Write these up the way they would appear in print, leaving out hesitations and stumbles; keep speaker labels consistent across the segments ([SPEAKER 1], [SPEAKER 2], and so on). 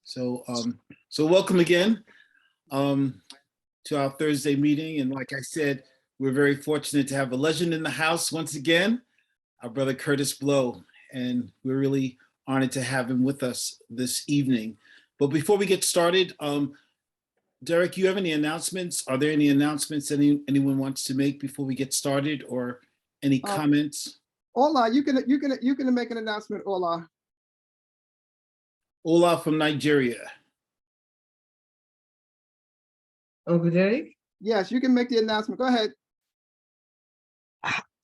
[SPEAKER 1] So, so welcome again um, to our Thursday meeting. And like I said, we're very fortunate to have a legend in the house once again, our brother Kurtis Blow, and we're really honored to have him with us this evening. But before we get started, Derek, you have any announcements? Are there any announcements anyone wants to make before we get started, or any comments?
[SPEAKER 2] Ola, you can make an announcement, Ola.
[SPEAKER 1] Ola from Nigeria.
[SPEAKER 3] Uncle Derek?
[SPEAKER 2] Yes, you can make the announcement. Go ahead.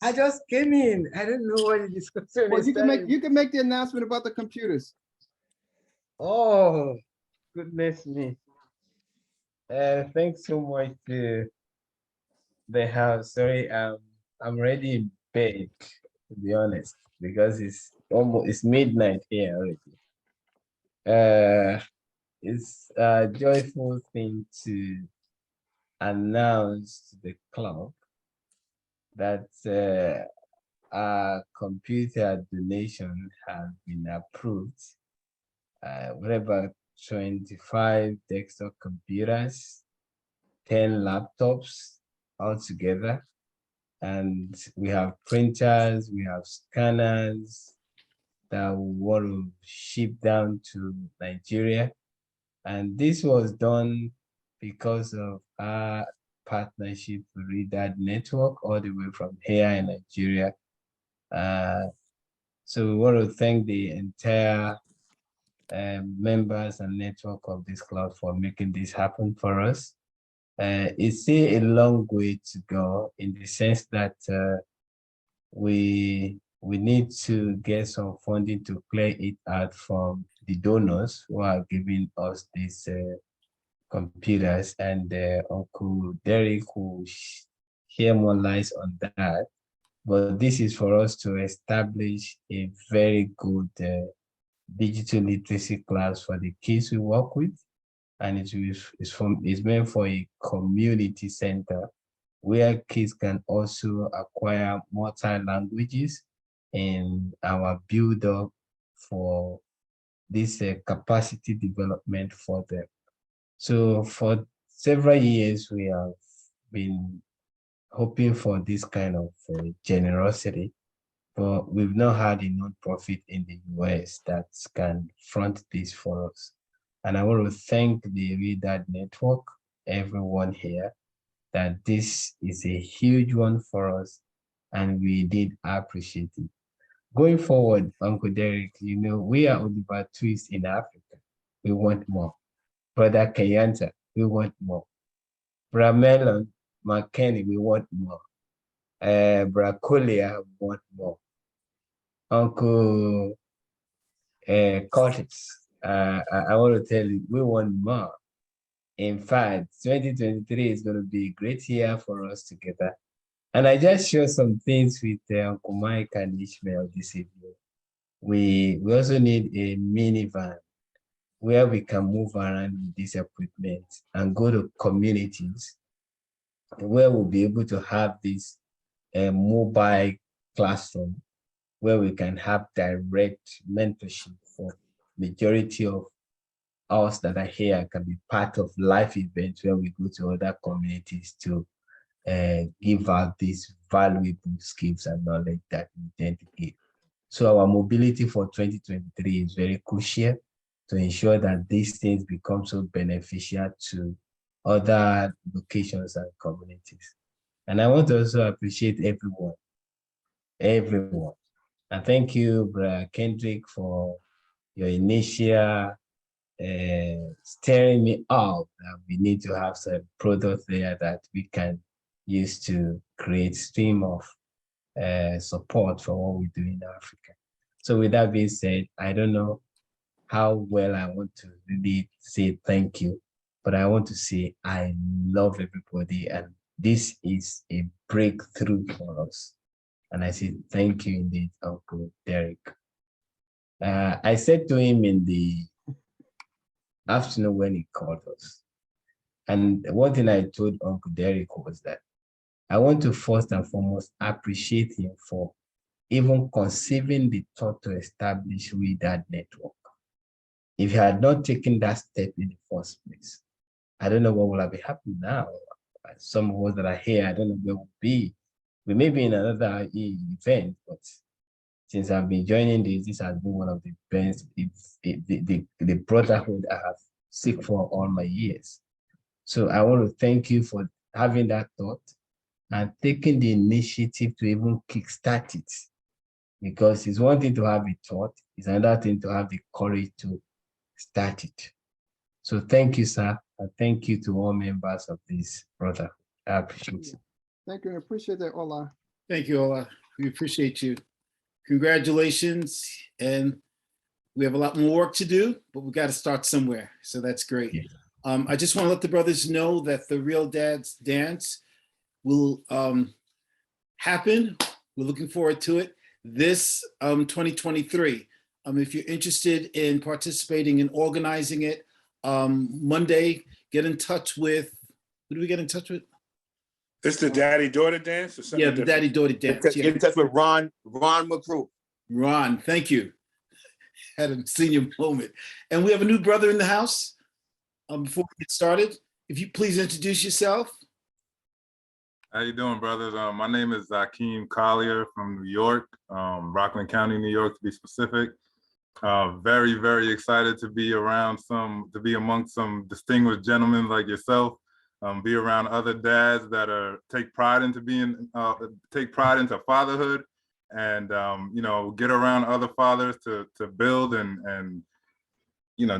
[SPEAKER 3] I just came in. I don't know what you're discussing.
[SPEAKER 2] Well, you can make the announcement about the computers.
[SPEAKER 3] Oh, goodness me. Thanks so much to the house. Sorry, I'm already in bed, to be honest, because it's midnight here already. It's a joyful thing to announce to the club that our computer donation has been approved. Whatever 25 desktop computers, 10 laptops altogether, and we have printers, we have scanners that we want to ship down to Nigeria. And this was done because of our partnership with Read Network all the way from here in Nigeria. So we want to thank the entire members and network of this club for making this happen for us. It's still a long way to go in the sense that we need to get some funding to clear it out from the donors who are giving us these computers, and Uncle Derek will share more light on that. But this is for us to establish a very good digital literacy class for the kids we work with, and it's meant for a community center where kids can also acquire multi-languages in our build-up for this capacity development for them. So for several years, we have been hoping for this kind of generosity, but we've not had a non-profit in the US that can front this for us. And I want to thank the Read Network, everyone here, that this is a huge one for us, and we did appreciate it. Going forward, Uncle Derek, you know, we are Oliver Twist in Africa. We want more. Brother Kayanta, we want more. Brother Melon, McKinney, we want more. Brother Kolia, we want more. Uncle Curtis, I want to tell you, we want more. In fact, 2023 is going to be a great year for us together. And I just share some things with Uncle Mike and Ishmael this evening. We also need a minivan where we can move around with this equipment and go to communities where we'll be able to have this mobile classroom where we can have direct mentorship for majority of us that are here can be part of life events where we go to other communities to give out these valuable skills and knowledge that we intend to give. So our mobility for 2023 is very crucial to ensure that these things become so beneficial to other locations and communities. And I want to also appreciate everyone. And thank you, Brother Kendrick, for your initial stirring me up that we need to have some product there that we can use to create stream of support for what we do in Africa. So with that being said, I don't know how well I want to really say thank you, but I want to say I love everybody, and this is a breakthrough for us. And I say thank you indeed, Uncle Derek. I said to him in the afternoon when he called us, and one thing I told Uncle Derek was that I want to first and foremost appreciate him for even conceiving the thought to establish Read Network. If he had not taken that step in the first place, I don't know what will have been happening now. Some of us that are here, I don't know where we'll be. We may be in another event, but since I've been joining this has been one of the best, the brotherhood I have seek for all my years. So I want to thank you for having that thought and taking the initiative to even kickstart it. Because it's one thing to have a thought, it's another thing to have the courage to start it. So thank you, sir, and thank you to all members of this brotherhood. I appreciate it.
[SPEAKER 2] Thank you. I appreciate that, Ola.
[SPEAKER 1] Thank you, Ola. We appreciate you. Congratulations. And we have a lot more work to do, but we got to start somewhere. So that's great.
[SPEAKER 3] Yeah.
[SPEAKER 1] I just want to let the brothers know that the Real Dads Dance will happen. We're looking forward to it this 2023. If you're interested in participating and organizing it, Monday, get in touch with, who do we get in touch with?
[SPEAKER 4] It's the daddy-daughter dance or something?
[SPEAKER 1] Yeah, the
[SPEAKER 4] different?
[SPEAKER 1] daddy-daughter dance.
[SPEAKER 5] Get
[SPEAKER 1] Yeah.
[SPEAKER 5] in touch with Ron McGrew.
[SPEAKER 1] Ron, thank you. Had a senior moment. And we have a new brother in the house. Before we get started, if you please introduce yourself.
[SPEAKER 6] How you doing, brothers? My name is Zakeem Collier from New York, Rockland County, New York, to be specific. Very, very excited to be amongst some distinguished gentlemen like yourself. Be around other dads that take pride into fatherhood, and get around other fathers to build and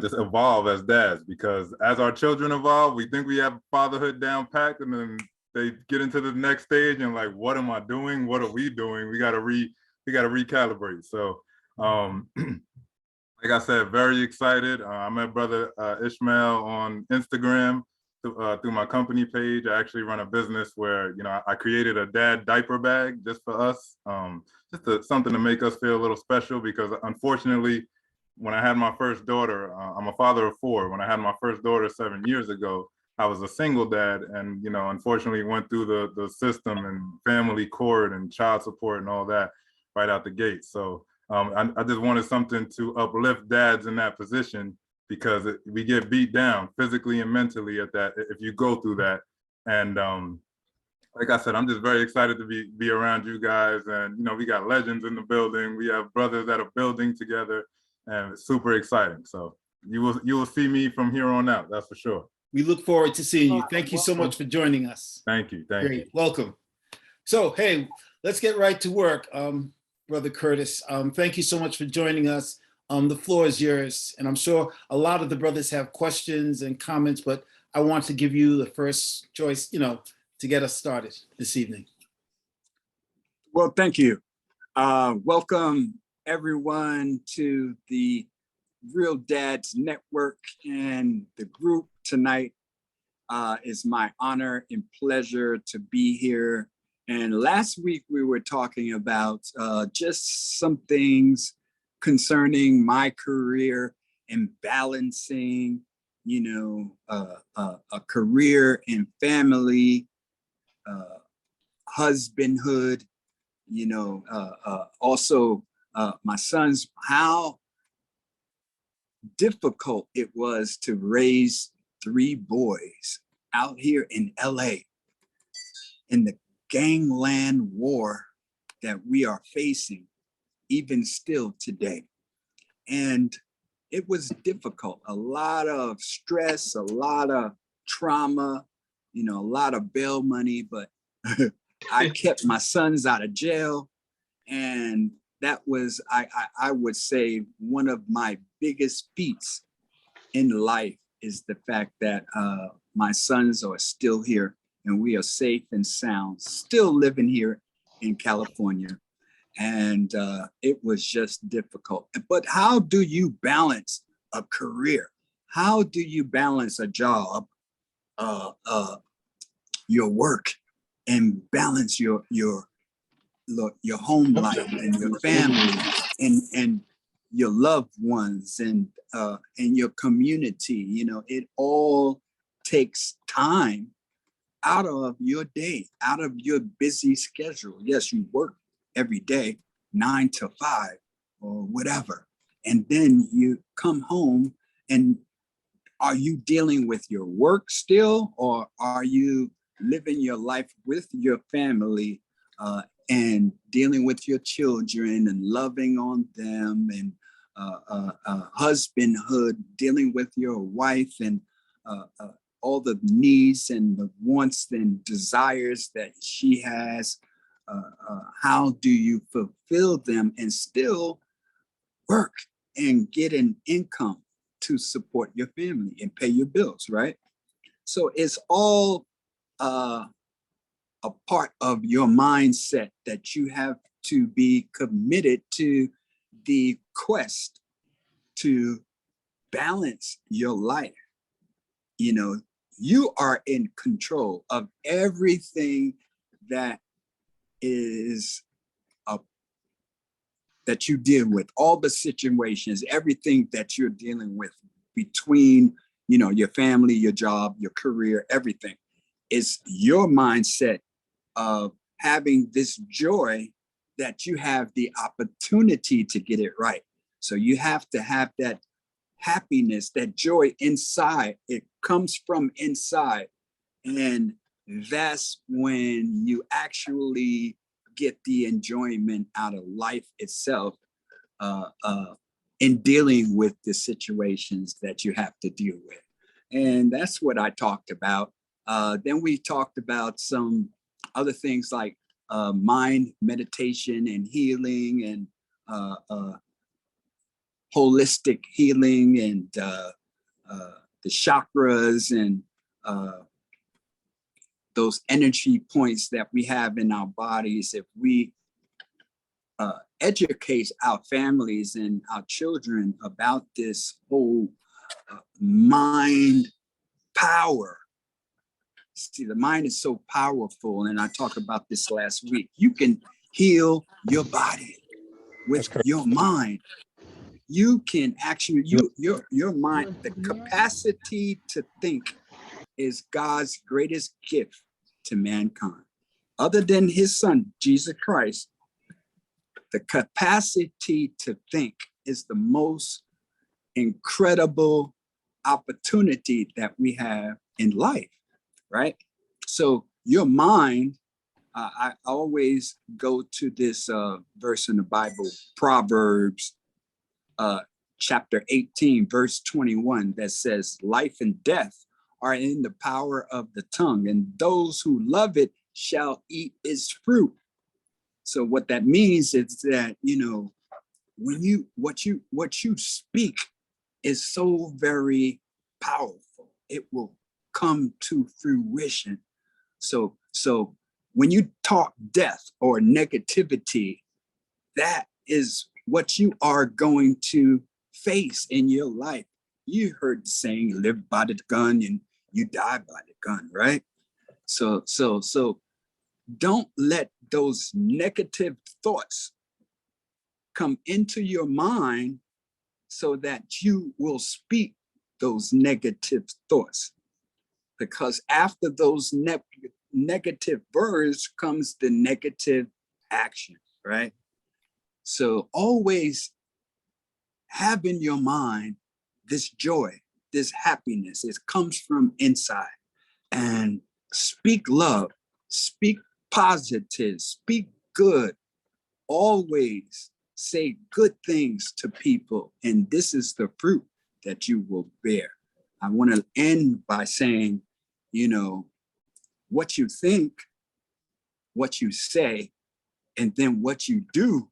[SPEAKER 6] just evolve as dads. Because as our children evolve, we think we have fatherhood down packed, and then they get into the next stage and like, what am I doing? What are we doing? We gotta recalibrate. So like I said, very excited. I met brother Ishmael on Instagram through my company page. I actually run a business where I created a dad diaper bag just for us, something to make us feel a little special, because unfortunately, when I had my first daughter, I'm a father of 4. When I had my first daughter 7 years ago, I was a single dad, and unfortunately went through the system and family court and child support and all that right out the gate. So I just wanted something to uplift dads in that position, because we get beat down physically and mentally at that if you go through that. And like I said, I'm just very excited to be around you guys. And we got legends in the building. We have brothers that are building together, and it's super exciting. So you will see me from here on out, that's for sure.
[SPEAKER 1] We look forward to seeing you. Thank you so much for joining us.
[SPEAKER 6] Thank you.
[SPEAKER 1] Great. Welcome. So, hey, let's get right to work. Brother Kurtis, thank you so much for joining us. The floor is yours. And I'm sure a lot of the brothers have questions and comments, but I want to give you the first choice, to get us started this evening.
[SPEAKER 7] Well, thank you. Welcome everyone to the Real Dads Network and the group tonight. It's my honor and pleasure to be here. And last week we were talking about just some things concerning my career and balancing, a career and family, husbandhood, also my sons, how difficult it was to raise 3 boys out here in LA in the gangland war that we are facing even still today. And it was difficult, a lot of stress, a lot of trauma, a lot of bail money, but I kept my sons out of jail. And that was, I would say, one of my biggest feats in life is the fact that my sons are still here and we are safe and sound, still living here in California. And it was just difficult. But how do you balance a career? How do you balance a job, your work, and balance your home life and your family and your loved ones and your community? It all takes time out of your day, out of your busy schedule. Yes, you work every day, 9 to 5 or whatever. And then you come home And are you dealing with your work still, or are you living your life with your family and dealing with your children and loving on them, and husbandhood, dealing with your wife, and all the needs and the wants and desires that she has? How do you fulfill them and still work and get an income to support your family and pay your bills, right? So it's all a part of your mindset that you have to be committed to the quest to balance your life. You know, you are in control of everything that is that you deal with, all the situations, everything that you're dealing with between, you know, your family, your job, your career, everything. Is your mindset of having this joy that you have the opportunity to get it right. So you have to have that happiness, that joy inside. It comes from inside. And that's when you actually get the enjoyment out of life itself in dealing with the situations that you have to deal with. And that's what I talked about. Then we talked about some other things like mind meditation and healing, and holistic healing, and the chakras, and those energy points that we have in our bodies. If we educate our families and our children about this whole mind power. See, the mind is so powerful, and I talked about this last week. You can heal your body with your mind. You can actually, your mind, the capacity to think is God's greatest gift to mankind. Other than his son, Jesus Christ, the capacity to think is the most incredible opportunity that we have in life, right? So your mind, I always go to this verse in the Bible, Proverbs chapter 18, verse 21, that says, life and death are in the power of the tongue, and those who love it shall eat its fruit. So what that means is that, you know, when what you speak is so very powerful, it will come to fruition. So when you talk death or negativity, that is what you are going to face in your life. You heard the saying, live by the gun and you die by the gun, right? So don't let those negative thoughts come into your mind so that you will speak those negative thoughts. Because after those negative words comes the negative action, right? So always have in your mind this joy, this happiness. It comes from inside. And speak love, speak positive, speak good. Always say good things to people. And this is the fruit that you will bear. I want to end by saying, you know, what you think, what you say, and then what you do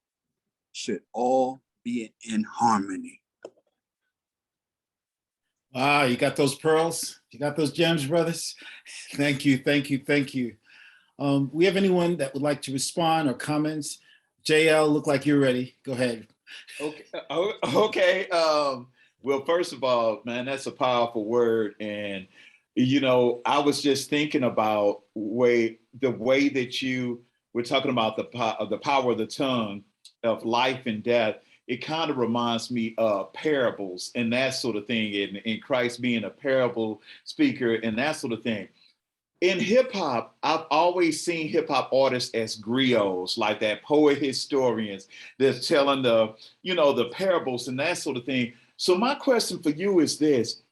[SPEAKER 7] should all be in harmony.
[SPEAKER 1] Wow, you got those pearls? You got those gems, brothers? Thank you, thank you, thank you. We have anyone that would like to respond or comments? JL, look like you're ready. Go ahead.
[SPEAKER 8] Okay. Okay. Well, first of all, man, that's a powerful word. And, you know, I was just thinking about the way that you were talking about the power of the tongue, of life and death. It kind of reminds me of parables and that sort of thing, and Christ being a parable speaker and that sort of thing. In hip hop, I've always seen hip hop artists as griots, like that poet historians that's telling the parables and that sort of thing. So my question for you is this: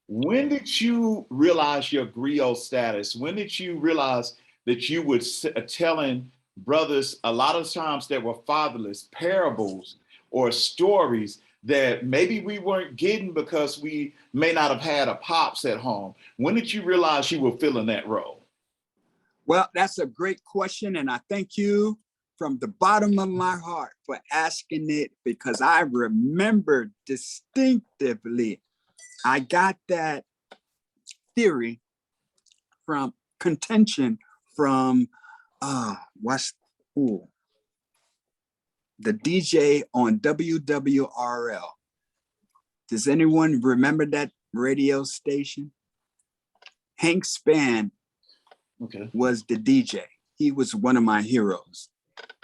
[SPEAKER 8] when did you realize your griot status? When did you realize that you were telling brothers a lot of times that were fatherless parables or stories that maybe we weren't getting because we may not have had a pops at home? When did you realize you were filling that role?
[SPEAKER 7] Well, that's a great question. And I thank you from the bottom of my heart for asking it, because I remember distinctively, I got that theory from contention from the DJ on WWRL. Does anyone remember that radio station? Hank Spann was the DJ. He was one of my heroes.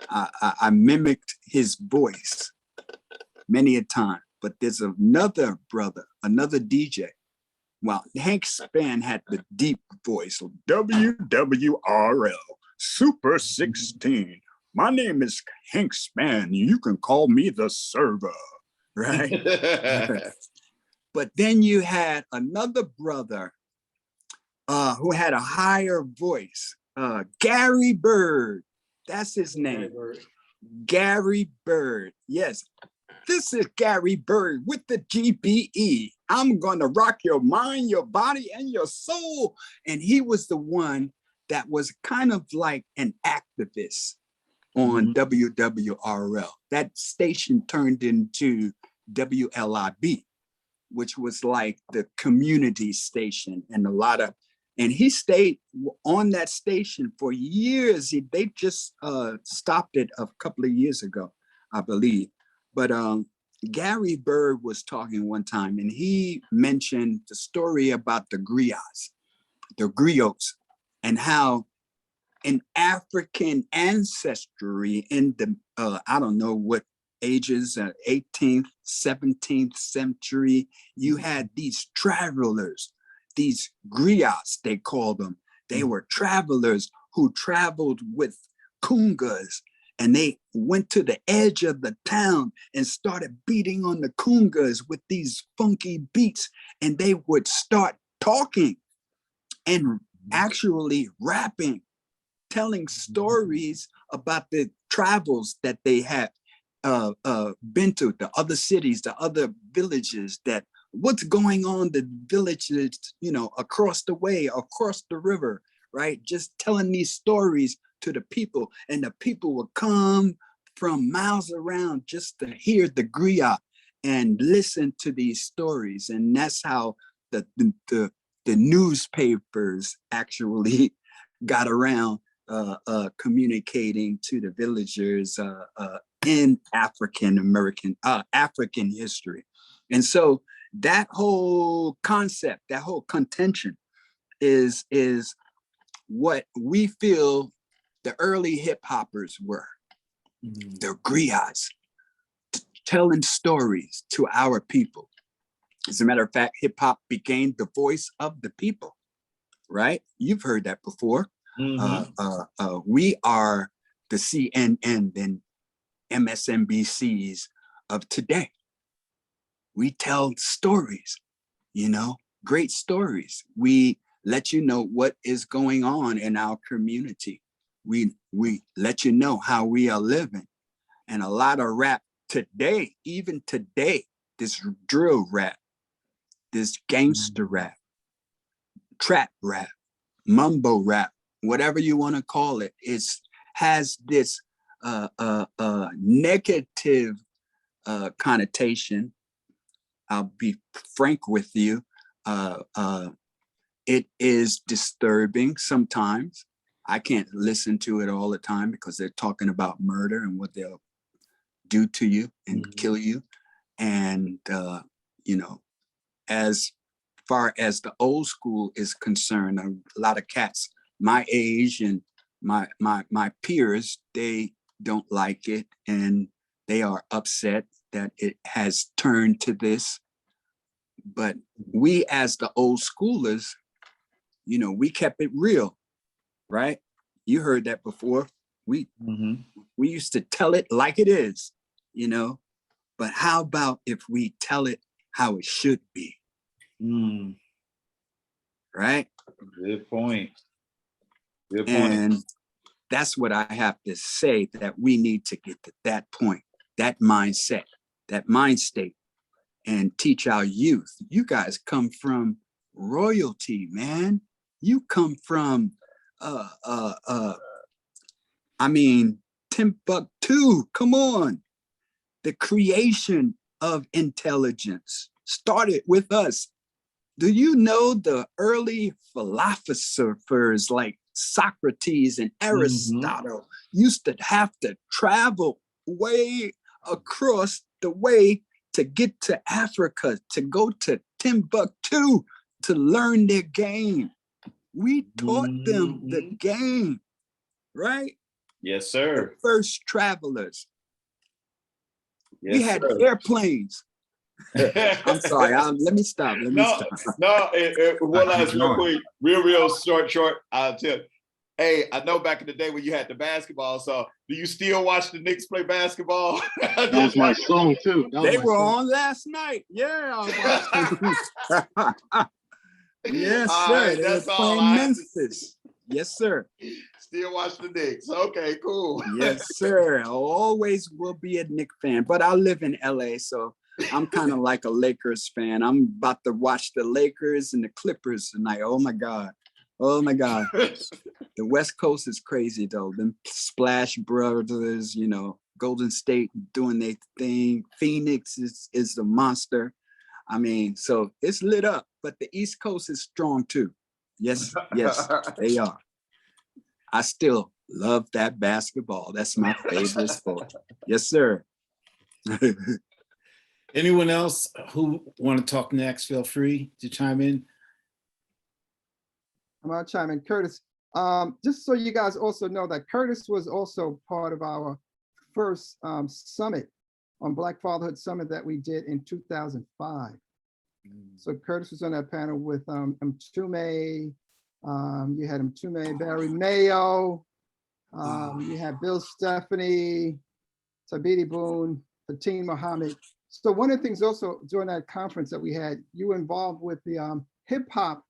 [SPEAKER 7] I mimicked his voice many a time, but there's another brother, another DJ. Well, Hank Spann had the deep voice of WWRL Super 16. My name is Hank Spann. You can call me the server, right? But then you had another brother who had a higher voice, Gary Bird. That's his name. Gary Bird. Yes, this is Gary Bird with the GBE. I'm gonna rock your mind, your body, and your soul. And he was the one that was kind of like an activist on WWRL. That station turned into WLIB, which was like the community station, and he stayed on that station for years. They just stopped it a couple of years ago, I believe. But Gary Bird was talking one time, and he mentioned the story about the griots, and how in African ancestry in the, I don't know what ages, 18th, 17th century, you had these travelers, these griots, they called them. They were travelers who traveled with kungas, and they went to the edge of the town and started beating on the kungas with these funky beats, and they would start talking and actually rapping, telling stories about the travels that they had been to, the other cities, the other villages, that what's going on, the villages, across the way, across the river, right? Just telling these stories to the people, and the people would come from miles around just to hear the griot and listen to these stories. And that's how the newspapers actually got around communicating to the villagers in African history. And so that whole concept, that whole contention is what we feel the early hip hoppers were. They're griots, telling stories to our people. As a matter of fact, hip hop became the voice of the people, right? You've heard that before. We are the CNN and MSNBCs of today. We tell stories, great stories. We let you know what is going on in our community. We let you know how we are living. And a lot of rap today, even today, this drill rap, this gangster rap, trap rap, mumbo rap, whatever you want to call it, has this negative connotation. I'll be frank with you. It is disturbing sometimes. I can't listen to it all the time because they're talking about murder and what they'll do to you and kill you. And, as far as the old school is concerned, a lot of cats my age and my peers, they don't like it, and they are upset that it has turned to this. But we, as the old schoolers, we kept it real, right? You heard that before. We used to tell it like it is, but how about if we tell it how it should be.
[SPEAKER 8] Mm,
[SPEAKER 7] Right?
[SPEAKER 8] good point. Good point.
[SPEAKER 7] And that's what I have to say, that we need to get to that point, that mindset, that mind state, and teach our youth. You guys come from royalty, man. You come from I mean, Timbuktu, come on. The creation of intelligence started with us. Do you know the early philosophers like Socrates and Aristotle used to have to travel way across the way to get to Africa, to go to Timbuktu to learn their game? We taught them the game, right?
[SPEAKER 8] Yes,
[SPEAKER 7] The
[SPEAKER 8] sir.
[SPEAKER 7] first travelers.
[SPEAKER 8] Yes,
[SPEAKER 7] We had
[SPEAKER 8] sir.
[SPEAKER 7] airplanes. I'm sorry. Let me stop. Let me stop.
[SPEAKER 8] One last real quick, real short. I'll tell you. Hey, I know back in the day when you had the basketball, so do you still watch the Knicks play basketball?
[SPEAKER 2] That was my song too.
[SPEAKER 7] They were on last night. Yeah. Yes,
[SPEAKER 8] All
[SPEAKER 7] sir.
[SPEAKER 8] right,
[SPEAKER 7] They
[SPEAKER 8] that's
[SPEAKER 7] were
[SPEAKER 8] all
[SPEAKER 7] playing
[SPEAKER 8] I have to
[SPEAKER 7] Memphis. Yes, sir.
[SPEAKER 8] Still watch the Knicks. Okay, cool.
[SPEAKER 7] Yes, sir. I always will be a Knicks fan, but I live in LA, so I'm kind of like a Lakers fan. I'm about to watch the Lakers and the Clippers tonight. Oh my God. Oh my God. The West Coast is crazy though. Them Splash Brothers, you know, Golden State doing their thing. Phoenix is the monster. I mean, so it's lit up, but the East Coast is strong too. Yes, they are. I still love that basketball. That's my favorite sport. Yes, sir.
[SPEAKER 1] Anyone else who want to talk next, feel free to chime in.
[SPEAKER 2] I'm gonna chime in, Curtis. Just so you guys also know that Curtis was also part of our first summit on Black Fatherhood Summit that we did in 2005. So Curtis was on that panel with Mtume. You had Mtume, Barry Mayo. You had Bill Stephanie, Tabiti Boone, Fatin Muhammad. So one of the things also during that conference that we had, you were involved with the hip hop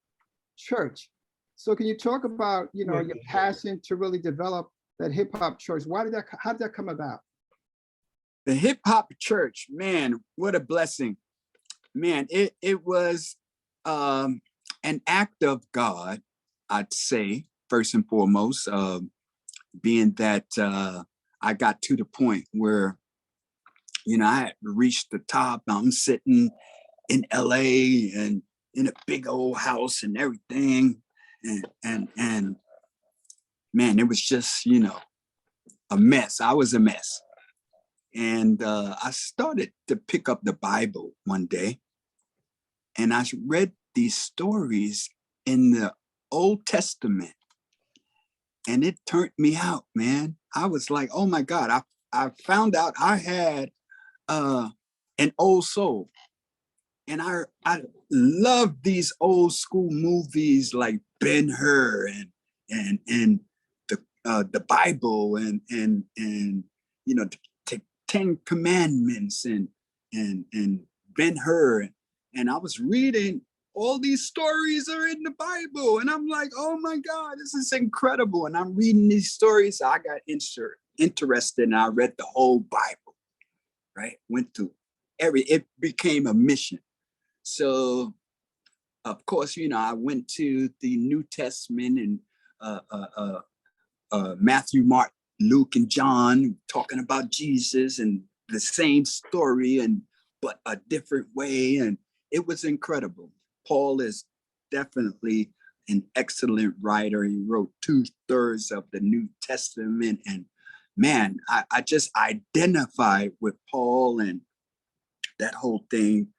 [SPEAKER 2] church. So can you talk about, you know, your passion to really develop that hip hop church? How did that come about?
[SPEAKER 7] The hip hop church, man, what a blessing. Man, it was an act of God, I'd say, first and foremost, being that I got to the point where, you know, I had reached the top. I'm sitting in LA and in a big old house and everything. And man, it was just, you know, a mess. I was a mess. And I started to pick up the Bible one day, and I read these stories in the Old Testament, and it turned me out, man. I was like, oh my God, I found out I had an old soul. And I love these old school movies like Ben-Hur and the Bible and you know, the 10 Commandments and Ben-Hur. And I was reading all these stories are in the Bible. And I'm like, oh my God, this is incredible. And I'm reading these stories. I got interested and I read the whole Bible, right? Went through it became a mission. So, of course, you know, I went to the New Testament and Matthew, Mark, Luke, and John talking about Jesus and the same story, but a different way. And it was incredible. Paul is definitely an excellent writer. He wrote 2/3 of the New Testament. And man, I just identified with Paul and that whole thing.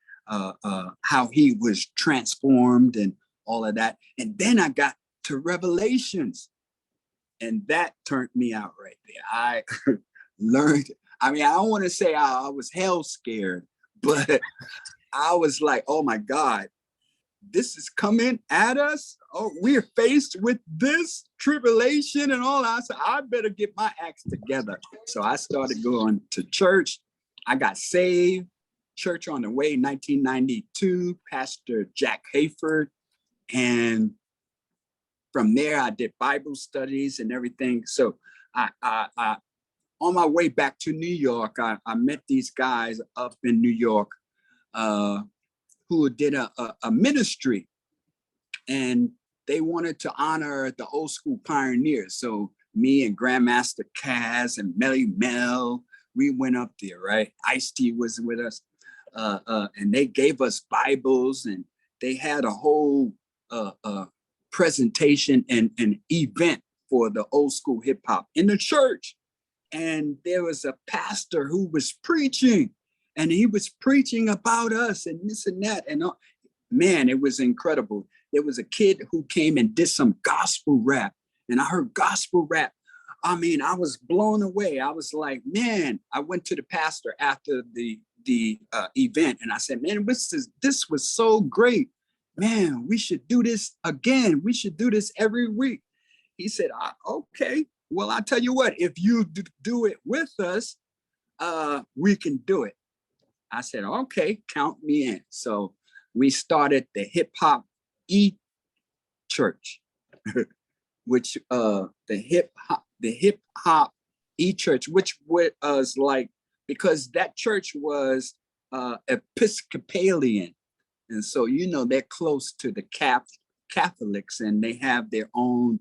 [SPEAKER 7] How he was transformed and all of that. And then I got to Revelations, and that turned me out right there. I learned, I mean, I don't want to say I was hell scared, but I was like, oh my God, this is coming at us. Oh, we're faced with this tribulation and all that. So I better get my acts together. So I started going to church. I got saved. church on the way, 1992, Pastor Jack Hayford. And from there, I did Bible studies and everything. So I on my way back to New York, I met these guys up in New York who did a ministry, and they wanted to honor the old school pioneers. So me and Grandmaster Kaz and Melly Mel, we went up there, right? Ice-T was with us. And they gave us Bibles, and they had a whole presentation and an event for the old school hip hop in the church. And there was a pastor who was preaching, and he was preaching about us and this and that. And man, it was incredible. There was a kid who came and did some gospel rap, and I heard gospel rap. I mean, I was blown away. I was like, man, I went to the pastor after the event, and I said, man, this was so great. Man, we should do this again. We should do this every week. He said, okay, well, I'll tell you what, if you do it with us, we can do it. I said, okay, count me in. So we started the Hip Hop Church, which the Hip Hop Church, which was like, because that church was Episcopalian. And so, you know, they're close to the Catholics, and they have their own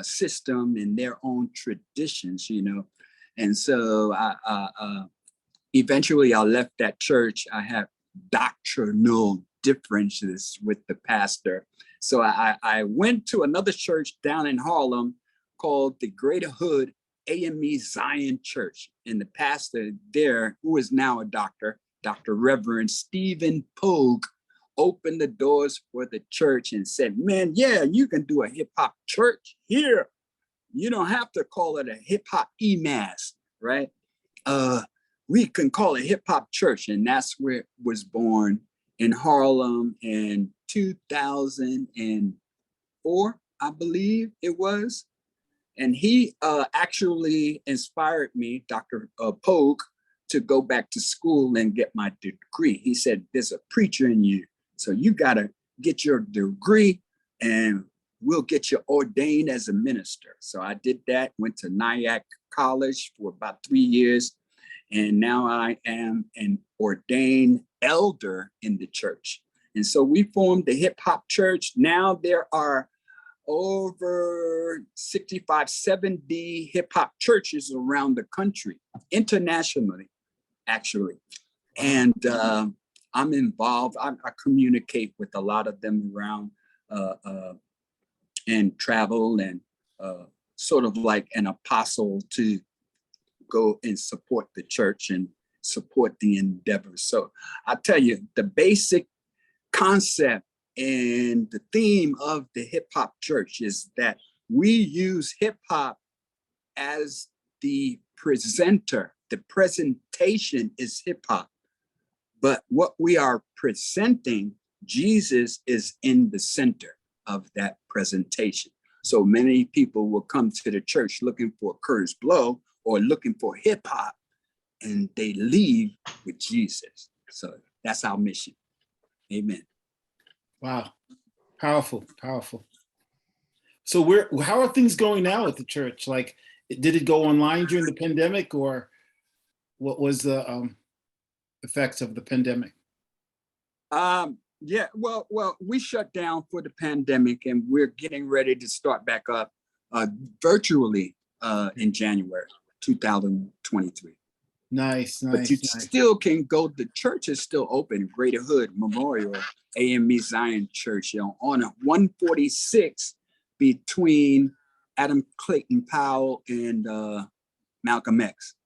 [SPEAKER 7] system and their own traditions, you know. And so eventually I left that church. I had doctrinal differences with the pastor. So I went to another church down in Harlem called the Greater Hood AME Zion Church. And the pastor there, who is now a doctor, Dr. Reverend Stephen Pogue, opened the doors for the church and said, man, yeah, you can do a hip hop church here. You don't have to call it a hip hop EMAS, right? We can call it hip hop church. And that's where it was born in Harlem in 2004, I believe it was. And he actually inspired me, Dr. Pogue, to go back to school and get my degree. He said, there's a preacher in you, so you gotta get your degree and we'll get you ordained as a minister. So I did that, went to Nyack College for about 3 years. And now I am an ordained elder in the church. And so we formed the Hip Hop Church. Now there are over 65, 70 hip hop churches around the country, internationally, actually. And I'm involved. I communicate with a lot of them around and travel and sort of like an apostle to go and support the church and support the endeavor. So I tell you, the basic concept and the theme of the hip hop church is that we use hip hop as the presenter. The presentation is hip hop, but what we are presenting, Jesus is in the center of that presentation. So many people will come to the church looking for Kurtis Blow or looking for hip hop, and they leave with Jesus. So that's our mission. Amen.
[SPEAKER 1] Wow, powerful, powerful. So how are things going now at the church? Like, did it go online during the pandemic, or what was the effects of the pandemic?
[SPEAKER 7] Yeah, well, we shut down for the pandemic, and we're getting ready to start back up virtually in January 2023.
[SPEAKER 1] Nice.
[SPEAKER 7] But you still can go, the church is still open, Greater Hood Memorial AME Zion Church, on 146 between Adam Clayton Powell and Malcolm X.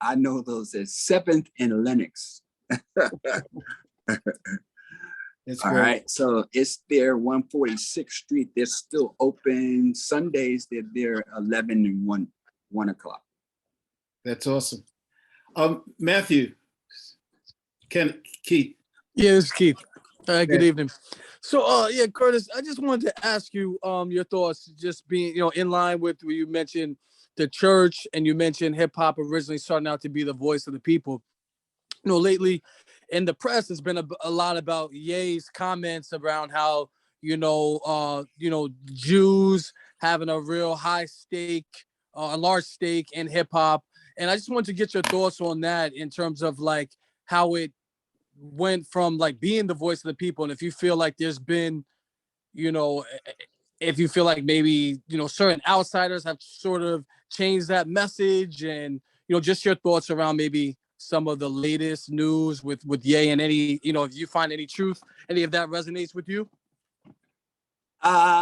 [SPEAKER 7] I know those as 7th and Lenox. All right, so it's there, 146th Street. They're still open Sundays. They're there 11 and 1 o'clock.
[SPEAKER 1] That's awesome. Matthew, Keith.
[SPEAKER 9] Yeah, this is Keith. Good evening. So, yeah, Kurtis, I just wanted to ask you your thoughts, just being, in line with what you mentioned, the church, and you mentioned hip hop originally starting out to be the voice of the people. Lately in the press, there's been a lot about Ye's comments around how, Jews having a real high stake, a large stake in hip hop. And I just wanted to get your thoughts on that in terms of like how it went from like being the voice of the people. And if you feel like there's been, if you feel like maybe, certain outsiders have sort of changed that message, and, just your thoughts around maybe some of the latest news with Ye, and any, if you find any truth, any of that resonates with you?
[SPEAKER 7] Kanye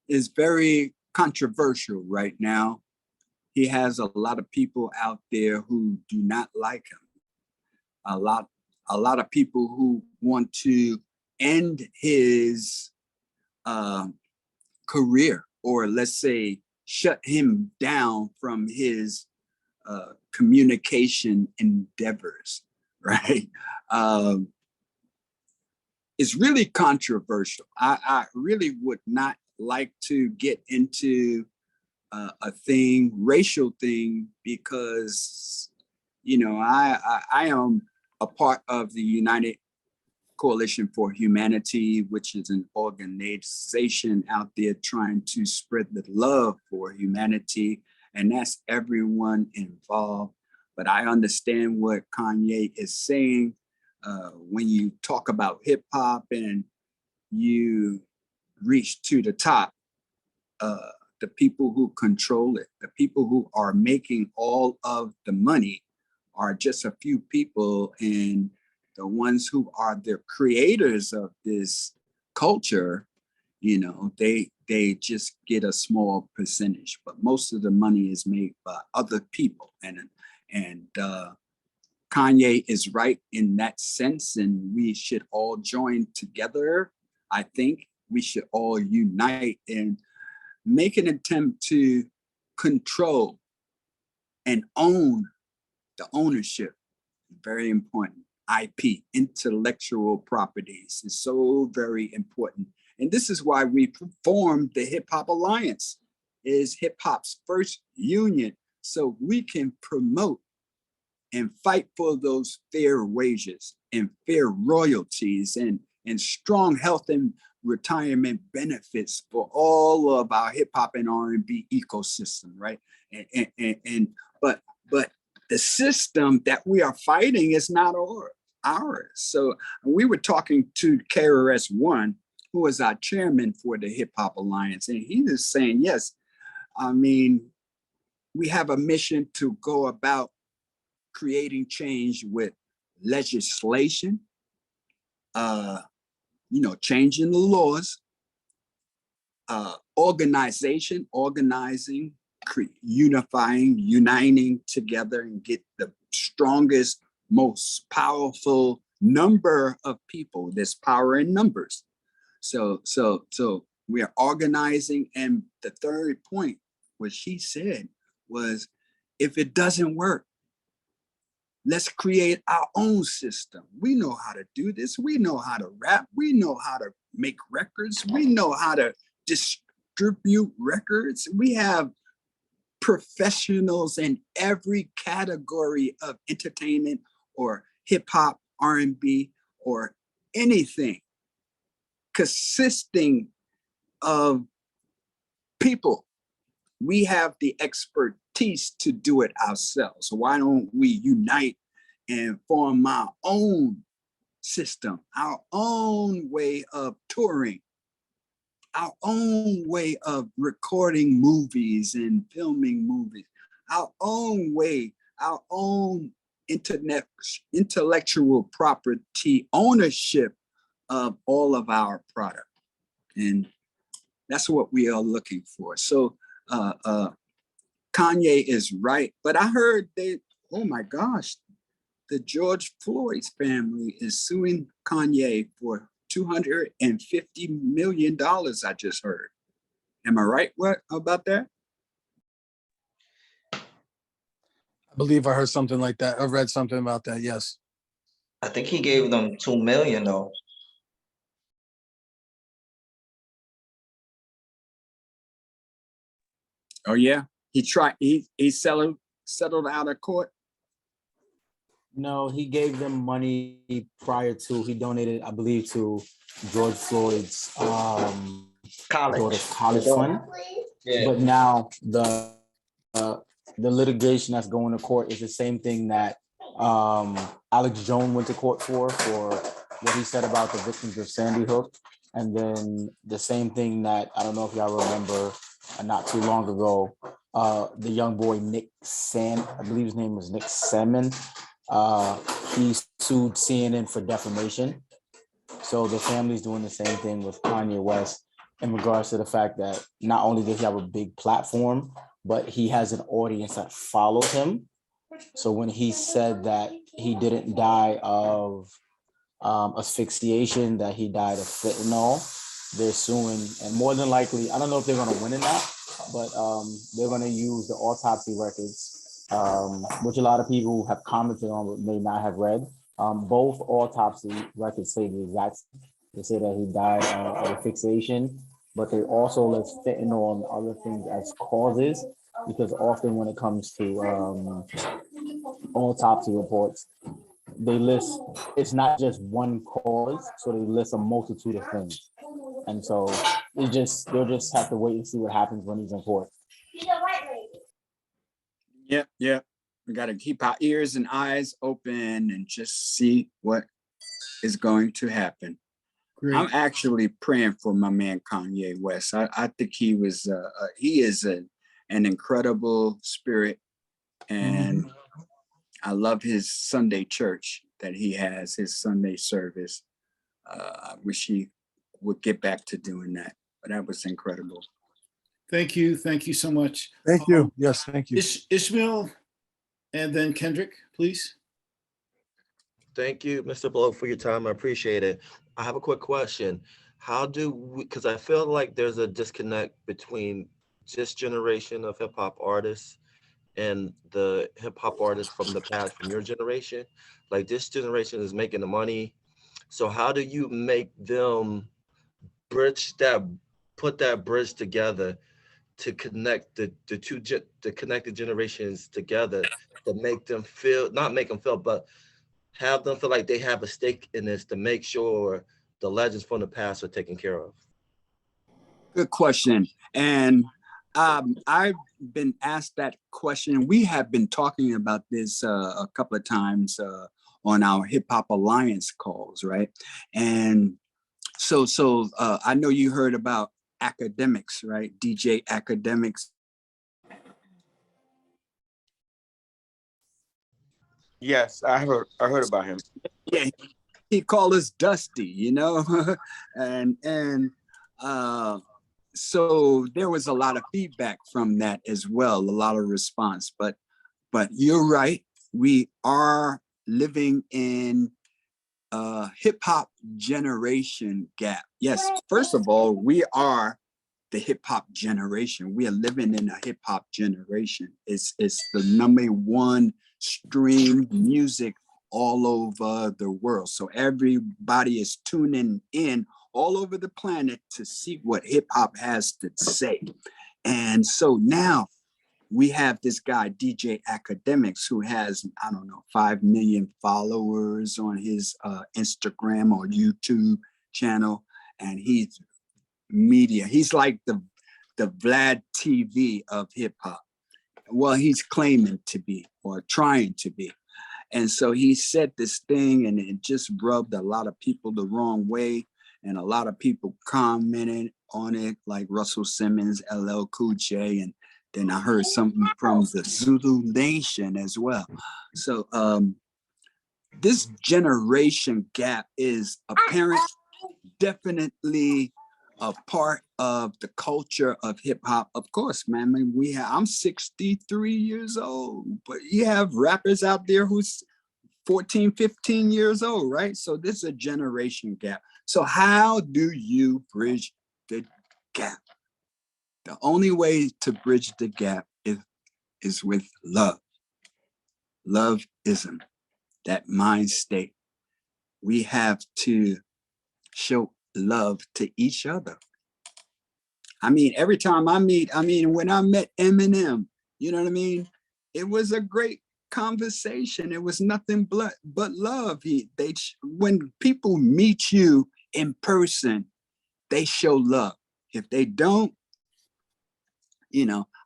[SPEAKER 7] is very controversial right now. He has a lot of people out there who do not like him. A lot of people who want to end his career, or let's say shut him down from his communication endeavors, right? It's really controversial. I really would not like to get into a racial thing, because, I am a part of the United Coalition for Humanity, which is an organization out there trying to spread the love for humanity, and that's everyone involved. But I understand what Kanye is saying. When you talk about hip hop and you reach to the top, the people who control it, the people who are making all of the money are just a few people, and the ones who are the creators of this culture, they just get a small percentage, but most of the money is made by other people. And Kanye is right in that sense, and we should all join together. I think we should all unite and make an attempt to control and own the ownership. Very important. IP, intellectual properties, is so very important. And this is why we formed the Hip Hop Alliance, is hip hop's first union, so we can promote and fight for those fair wages and fair royalties and strong health and retirement benefits for all of our hip hop and R&B ecosystem, right? But the system that we are fighting is not ours. So we were talking to KRS-One, who is our chairman for the Hip Hop Alliance, and he is saying, yes, I mean, we have a mission to go about creating change with legislation, changing the laws, organizing, uniting together and get the strongest, most powerful number of people. There's power in numbers. So we are organizing. And the third point, what she said was, if it doesn't work, let's create our own system. We know how to do this. We know how to rap. We know how to make records. We know how to distribute records. We have professionals in every category of entertainment or hip hop, R&B, or anything, consisting of people. We have the expertise to do it ourselves. So why don't we unite and form our own system, our own way of touring, our own way of recording movies and filming movies, our own way, our own intellectual property ownership of all of our product. And that's what we are looking for. So Kanye is right, but I heard oh my gosh, the George Floyd's family is suing Kanye for $250 million, I just heard. Am I right about that?
[SPEAKER 9] I believe I heard something like that. I read something about that, yes.
[SPEAKER 10] I think he gave them 2 million though.
[SPEAKER 7] Oh yeah, he settled out of court.
[SPEAKER 11] No, he gave them money prior to, he donated, I believe, to George Floyd's daughter's college fund.
[SPEAKER 10] Yeah.
[SPEAKER 11] But now the litigation that's going to court is the same thing that Alex Jones went to court for what he said about the victims of Sandy Hook. And then the same thing that, I don't know if y'all remember, not too long ago, the young boy, I believe his name was Nick Salmon. He sued CNN for defamation. So the family's doing the same thing with Kanye West in regards to the fact that not only does he have a big platform, but he has an audience that follows him. So when he said that he didn't die of asphyxiation, that he died of fentanyl, they're suing, and more than likely, I don't know if they're going to win or not, but they're going to use the autopsy records, which a lot of people have commented on but may not have read. Both autopsy records say the exact same. They say that he died of asphyxiation, but they also list fentanyl and other things as causes, because often when it comes to autopsy reports, they list, it's not just one cause, so they list a multitude of things. And so they'll just have to wait and see what happens when he's in court.
[SPEAKER 7] Yeah. We got to keep our ears and eyes open and just see what is going to happen.
[SPEAKER 1] Great.
[SPEAKER 7] I'm actually praying for my man Kanye West. I think he is an incredible spirit, and I love his Sunday church that he has, his Sunday service. I wish he would get back to doing that, but that was incredible.
[SPEAKER 1] Thank you so much.
[SPEAKER 4] Thank you. Yes, thank you.
[SPEAKER 1] Ishmael, and then Kendrick, please.
[SPEAKER 5] Thank you, Mr. Blow, for your time. I appreciate it. I have a quick question. How do we, because I feel like there's a disconnect between this generation of hip hop artists and the hip hop artists from the past, from your generation. Like, this generation is making the money. So how do you make them put that bridge together to connect the connected generations together, to make them feel, not make them feel, but have them feel like they have a stake in this, to make sure the legends from the past are taken care of?
[SPEAKER 7] Good question. And I've been asked that question. We have been talking about this a couple of times on our Hip Hop Alliance calls, right? And so I know you heard about Academics, right? DJ Academics.
[SPEAKER 5] Yes, I heard about him.
[SPEAKER 7] Yeah, he called us Dusty, you know, and so there was a lot of feedback from that as well, a lot of response. But you're right, we are living in a hip hop generation gap. Yes, first of all, we are the hip hop generation. We are living in a hip hop generation. It's the #1 stream music all over the world. So everybody is tuning in all over the planet to see what hip hop has to say. And so now we have this guy, DJ Academics, who has, 5 million followers on his Instagram or YouTube channel. And he's media. He's like the Vlad TV of hip hop. Well, he's claiming to be, or trying to be. And so he said this thing, and it just rubbed a lot of people the wrong way. And a lot of people commented on it, like Russell Simmons, LL Cool J, and then I heard something from the Zulu Nation as well. So this generation gap is apparent, definitely a part of the culture of hip hop. Of course, man, I mean, I'm 63 years old, but you have rappers out there who's 14, 15 years old, right? So this is a generation gap. So how do you bridge the gap? The only way to bridge the gap is with love. Love-ism, that mind state. We have to show love to each other. I mean, every time when I met Eminem, you know what I mean? It was a great conversation. It was nothing but love. When people meet you in person, they show love. If they don't,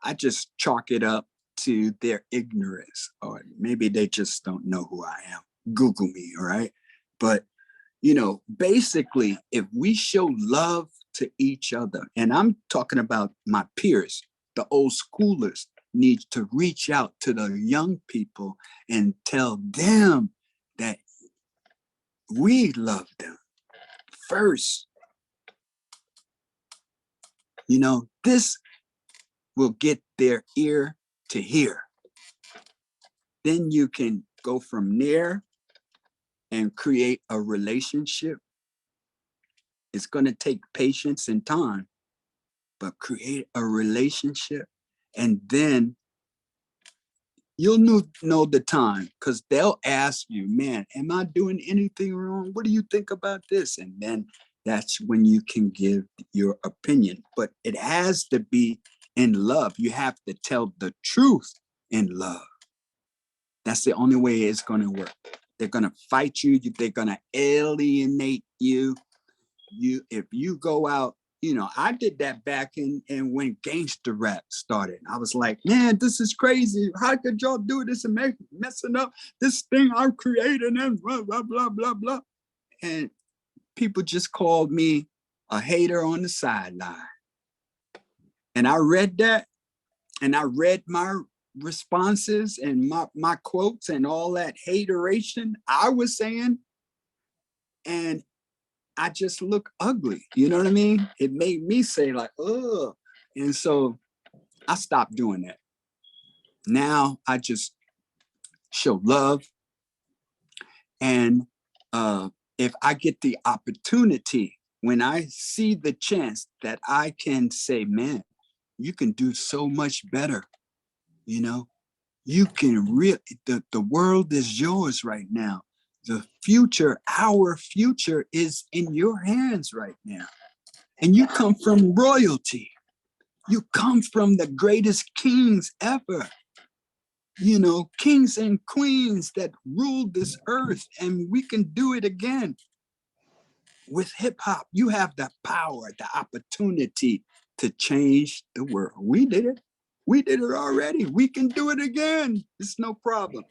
[SPEAKER 7] I just chalk it up to their ignorance, or maybe they just don't know who I am. Google me, all right? But, basically, if we show love to each other, and I'm talking about my peers, the old schoolers, need to reach out to the young people and tell them that we love them first. This will get their ear to hear. Then you can go from there and create a relationship. It's going to take patience and time, but create a relationship, and then you'll know the time, because they'll ask you, man, am I doing anything wrong? What do you think about this? And then that's when you can give your opinion, but it has to be in love. You have to tell the truth in love. That's the only way it's going to work. They're going to fight you. They're going to alienate you. If you go out, I did that back in when gangster rap started. I was like, man, this is crazy. How could y'all do this and messing up this thing I've created and blah, blah, blah, blah, blah. And people just called me a hater on the sideline. And I read that, and I read my responses and my quotes and all that hateration I was saying, and I just look ugly. You know what I mean? It made me say like, oh, and so I stopped doing that. Now I just show love, and if I get the opportunity, when I see the chance that I can say, man, you can do so much better. You can the world is yours right now. The future, our future, is in your hands right now. And you come from royalty. You come from the greatest kings ever. Kings and queens that ruled this earth, and we can do it again. With hip hop, you have the power, the opportunity to change the world. We did it. We did it already. We can do it again. It's no problem.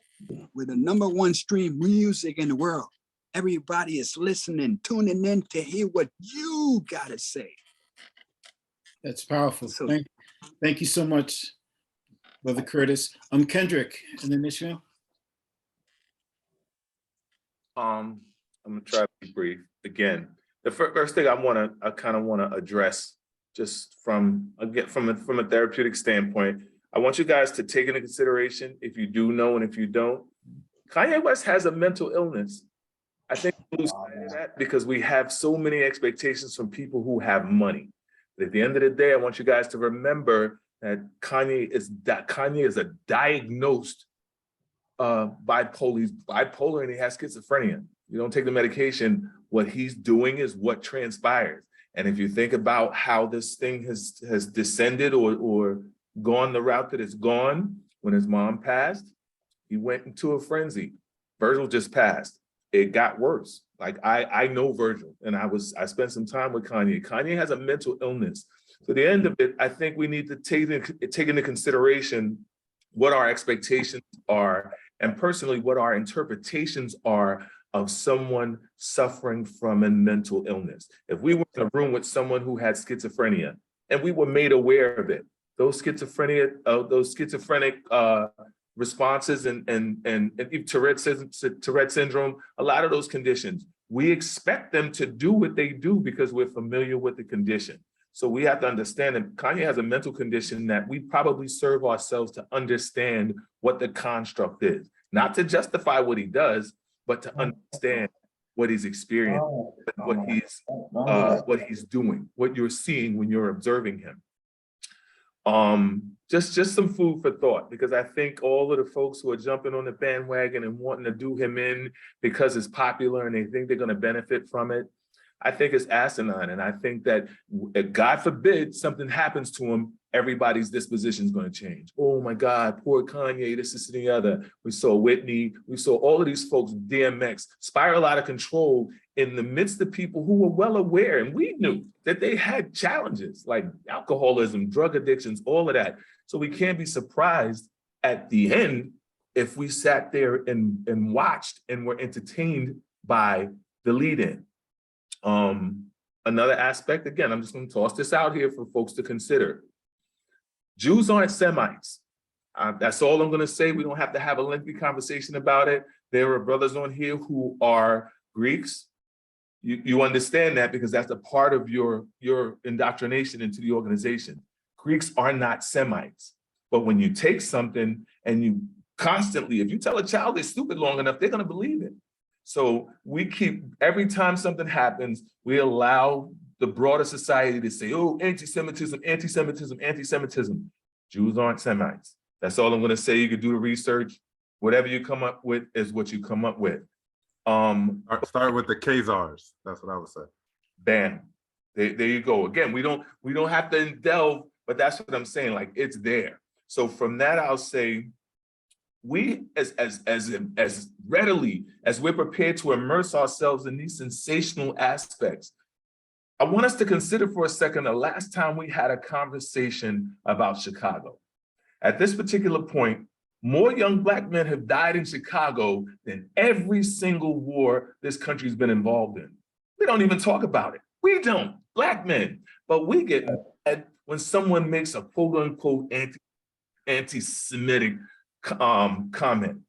[SPEAKER 7] We're the #1 stream music in the world. Everybody is listening, tuning in to hear what you gotta say.
[SPEAKER 1] That's powerful.
[SPEAKER 7] So,
[SPEAKER 1] Thank you so much, Brother Kurtis. Kendrick, and then Ishmael.
[SPEAKER 12] I'm gonna try to be brief. Again, the first thing I kind of want to address, just from a therapeutic standpoint, I want you guys to take into consideration, if you do know and if you don't, Kanye West has a mental illness. I think we lose sight of that because we have so many expectations from people who have money. But at the end of the day, I want you guys to remember that Kanye is a diagnosed bipolar. He's bipolar and he has schizophrenia. You don't take the medication. What he's doing is what transpires. And if you think about how this thing has descended or gone the route that it's gone, when his mom passed, he went into a frenzy. Virgil just passed. It got worse. Like I know Virgil, and I spent some time with Kanye. Kanye has a mental illness. So at the end of it, I think we need to take into consideration what our expectations are, and personally, what our interpretations are of someone suffering from a mental illness. If we were in a room with someone who had schizophrenia and we were made aware of it, those schizophrenic responses and Tourette syndrome, a lot of those conditions, we expect them to do what they do because we're familiar with the condition. So we have to understand that Kanye has a mental condition that we probably serve ourselves to understand what the construct is, not to justify what he does, but to understand what he's experiencing, what he's doing, what you're seeing when you're observing him. Just some food for thought, because I think all of the folks who are jumping on the bandwagon and wanting to do him in because it's popular and they think they're going to benefit from it, I think it's asinine. And I think that if God forbid something happens to him, everybody's disposition is going to change. Oh my God, poor Kanye, this is the other. We saw Whitney, we saw all of these folks, DMX, spiral out of control in the midst of people who were well aware, and we knew that they had challenges like alcoholism, drug addictions, all of that. So we can't be surprised at the end if we sat there and watched and were entertained by the lead-in. Another aspect, again, I'm just going to toss this out here for folks to consider. Jews aren't Semites. That's all I'm going to say. We don't have to have a lengthy conversation about it. There are brothers on here who are Greeks. You understand that because that's a part of your indoctrination into the organization. Greeks are not Semites. But when you take something and you constantly, if you tell a child they're stupid long enough, they're going to believe it. So we keep, every time something happens, we allow the broader society to say, oh, anti-Semitism, anti-Semitism, anti-Semitism. Jews aren't Semites. That's all I'm going to say. You can do the research. Whatever you come up with is what you come up with.
[SPEAKER 6] Start with the Khazars. That's what I would say.
[SPEAKER 12] Bam. There you go. Again, we don't have to delve, but that's what I'm saying. Like, it's there. So from that, I'll say, we as readily as we're prepared to immerse ourselves in these sensational aspects, I want us to consider for a second the last time we had a conversation about Chicago. At this particular point, more young Black men have died in Chicago than every single war this country's been involved in. We don't even talk about it. We don't, Black men. But we get mad when someone makes a quote unquote anti-Semitic comment.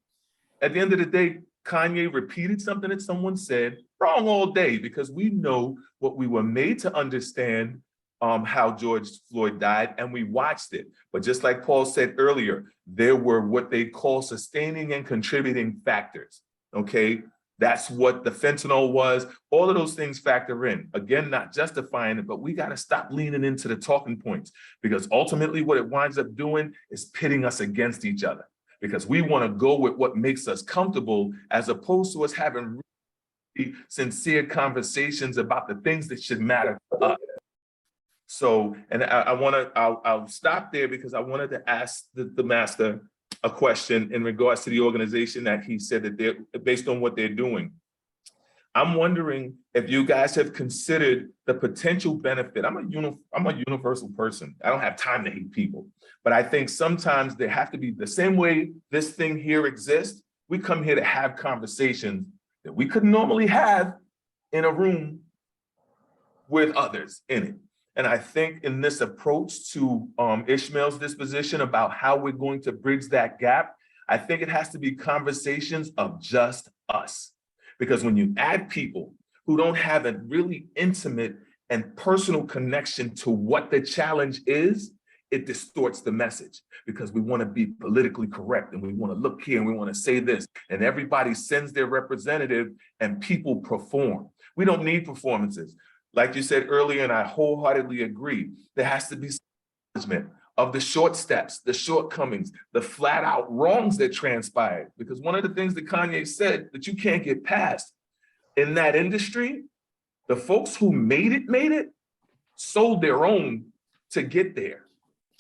[SPEAKER 12] At the end of the day, Kanye repeated something that someone said, wrong all day, because we know what we were made to understand how George Floyd died, and we watched it. But just like Paul said earlier, there were what they call sustaining and contributing factors, okay? That's what the fentanyl was. All of those things factor in. Again, not justifying it, but we got to stop leaning into the talking points, because ultimately what it winds up doing is pitting us against each other, because we want to go with what makes us comfortable as opposed to us having really sincere conversations about the things that should matter to us. So, and I'll stop there because I wanted to ask the master a question in regards to the organization that he said that they're based on what they're doing. I'm wondering if you guys have considered the potential benefit. I'm a universal person. I don't have time to hate people, but I think sometimes there have to be the same way this thing here exists. We come here to have conversations that we couldn't normally have in a room with others in it. And I think in this approach to Ishmael's disposition about how we're going to bridge that gap, I think it has to be conversations of just us. Because when you add people who don't have a really intimate and personal connection to what the challenge is, it distorts the message, because we want to be politically correct and we want to look here and we want to say this, and everybody sends their representative and people perform. We don't need performances. Like you said earlier, and I wholeheartedly agree, there has to be acknowledgement of the short steps, the shortcomings, the flat out wrongs that transpired. Because one of the things that Kanye said that you can't get past in that industry, the folks who made it, sold their own to get there.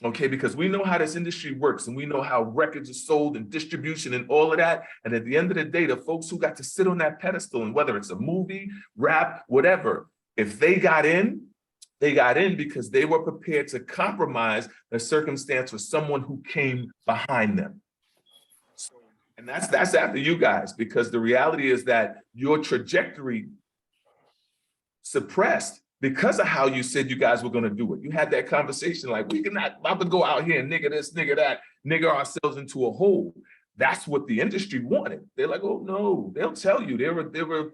[SPEAKER 12] Okay, because we know how this industry works and we know how records are sold and distribution and all of that. And at the end of the day, the folks who got to sit on that pedestal, and whether it's a movie, rap, whatever, if they got in because they were prepared to compromise the circumstance with someone who came behind them. So, and that's after you guys, because the reality is that your trajectory suppressed because of how you said you guys were going to do it. You had that conversation like, we cannot about to go out here and nigger this, nigger that, nigger ourselves into a hole. That's what the industry wanted. They're like, oh no, they'll tell you. There were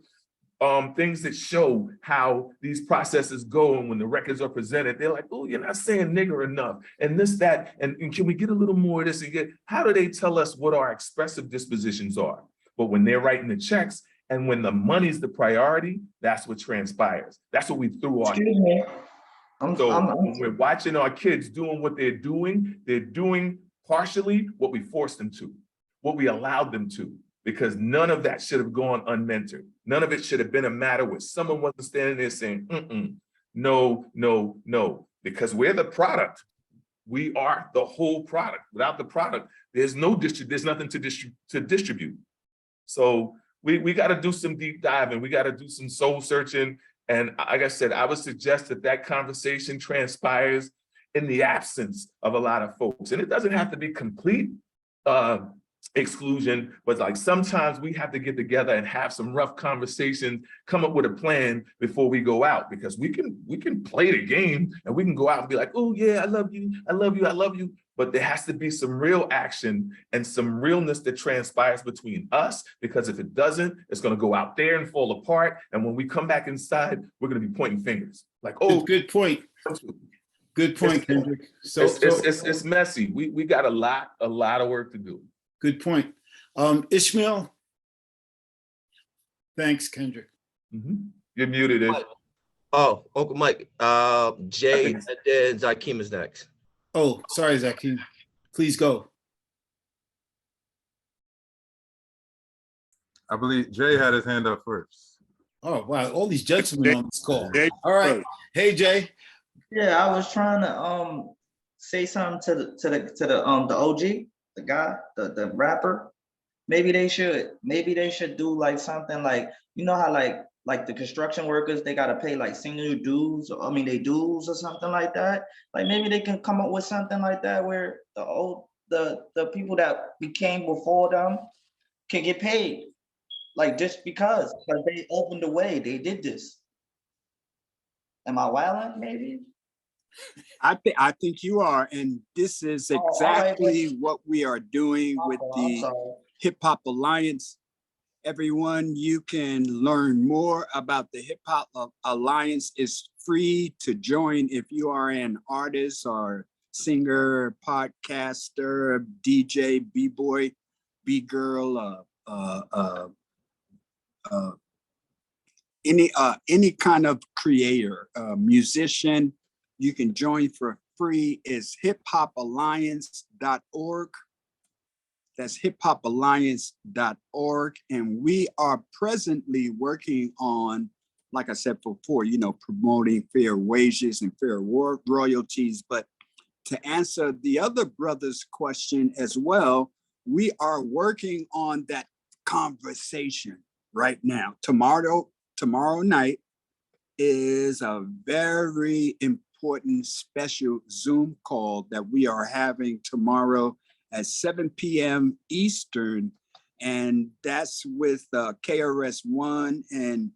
[SPEAKER 12] things that show how these processes go, and when the records are presented, they're like, oh, you're not saying nigger enough, and this, that, and can we get a little more of this? And how do they tell us what our expressive dispositions are? But when they're writing the checks and when the money's the priority, that's what transpires. That's what we threw on.
[SPEAKER 10] Excuse me.
[SPEAKER 12] When we're watching our kids doing what they're doing partially what we forced them to, what we allowed them to. because none of that should have gone unmentored. None of it should have been a matter where someone wasn't standing there saying, no, no, no, because we're the product. We are the whole product. Without the product, there's nothing to distribute. So we got to do some deep diving. We got to do some soul searching. And like I said, I would suggest that conversation transpires in the absence of a lot of folks. And it doesn't have to be complete exclusion, but like sometimes we have to get together and have some rough conversations, come up with a plan before we go out, because we can play the game and we can go out and be like, oh yeah, I love you, I love you, I love you. But there has to be some real action and some realness that transpires between us, because if it doesn't, it's going to go out there and fall apart. And when we come back inside, we're going to be pointing fingers like, oh,
[SPEAKER 1] good point. Good point, Kendrick. So
[SPEAKER 12] it's messy. We got a lot of work to do.
[SPEAKER 1] Good point. Ishmael. Thanks, Kendrick.
[SPEAKER 12] You're muted.
[SPEAKER 5] Oh, Uncle Mike. Jay and then Zakeem is next.
[SPEAKER 1] Oh, sorry, Zakeem. Please go.
[SPEAKER 6] I believe Jay had his hand up first.
[SPEAKER 1] Oh, wow. All these gentlemen on this call. All right. Hey, Jay.
[SPEAKER 10] Yeah, I was trying to say something to the OG, the guy, the rapper. Maybe they should do like something like, you know how like the construction workers, they gotta pay like senior dues, they dues or something like that. Like maybe they can come up with something like that where the people that became before them can get paid. Like just because they opened the way, they did this. Am I wilding maybe?
[SPEAKER 7] I think you are, and this is exactly what we are doing with the Hip Hop Alliance. Everyone, you can learn more about the Hip Hop Alliance. It's free to join if you are an artist or singer, podcaster, DJ, b-boy, b-girl, any kind of creator, musician. You can join for free. It's hiphopalliance.org. That's hiphopalliance.org. And we are presently working on, like I said before, promoting fair wages and fair royalties. But to answer the other brother's question as well, we are working on that conversation right now. Tomorrow night is a very important special Zoom call that we are having tomorrow at 7 p.m. Eastern. And that's with KRS-One and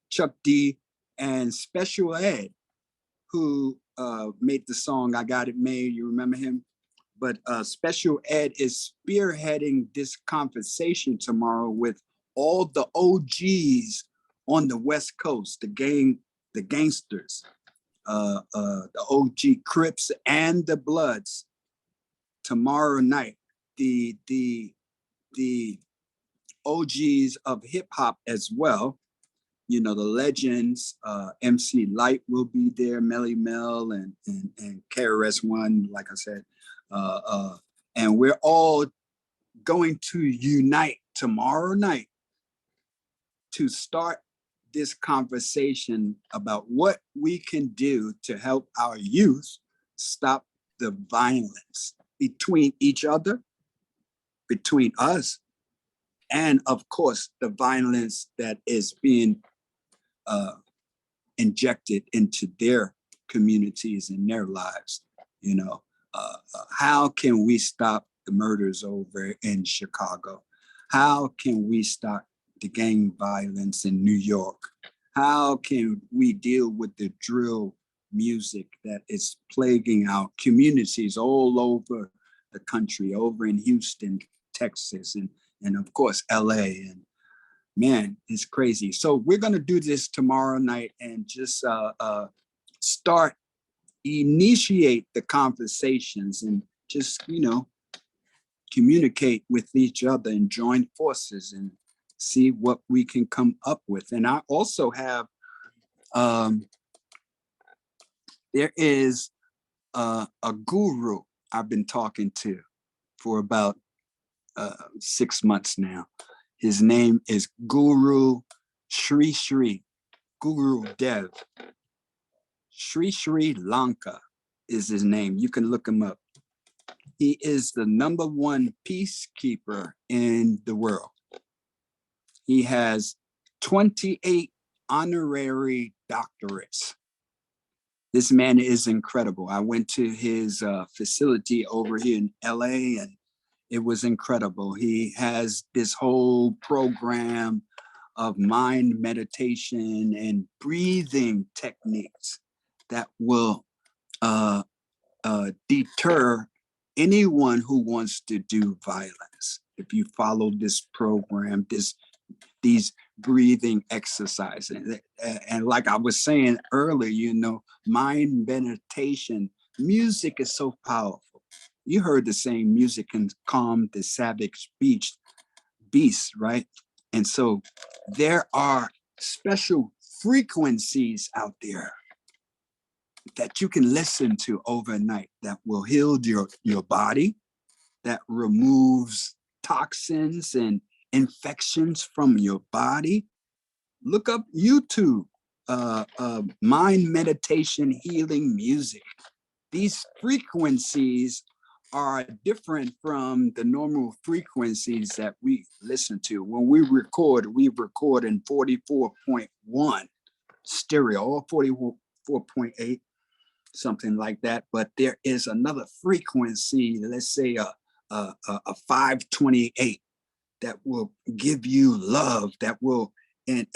[SPEAKER 7] Chuck D and Special Ed, who made the song I Got It Made. You remember him? But Special Ed is spearheading this conversation tomorrow with all the OGs on the West Coast, the gangsters, the OG Crips and the Bloods. Tomorrow night, the OGs of hip hop as well. The legends, MC Light will be there, Melly Mel and KRS-One, like I said. And we're all going to unite tomorrow night to start this conversation about what we can do to help our youth stop the violence between each other, between us, and of course, the violence that is being injected into their communities and their lives. How can we stop the murders over in Chicago? How can we stop the gang violence in New York? How can we deal with the drill music that is plaguing our communities all over the country, over in Houston, Texas, and of course, LA? And man, it's crazy. So we're gonna do this tomorrow night and just initiate the conversations and just, communicate with each other and join forces and see what we can come up with. And I also have, there is a guru I've been talking to for about 6 months now. His name is Guru Sri Guru Dev. Sri Lanka is his name. You can look him up. He is the #1 peacekeeper in the world. He has 28 honorary doctorates. This man is incredible. I went to his facility over here in LA, and it was incredible. He has this whole program of mind meditation and breathing techniques that will deter anyone who wants to do violence. If you follow this program, these breathing exercises. And like I was saying earlier, mind meditation, music is so powerful. You heard the same music can calm the savage beast, right? And so there are special frequencies out there that you can listen to overnight that will heal your body, that removes toxins and infections from your body. Look up YouTube, mind meditation healing music. These frequencies are different from the normal frequencies that we listen to. When we record in 44.1 stereo or 44.8, something like that. But there is another frequency, let's say a 528, that will give you love, that will, and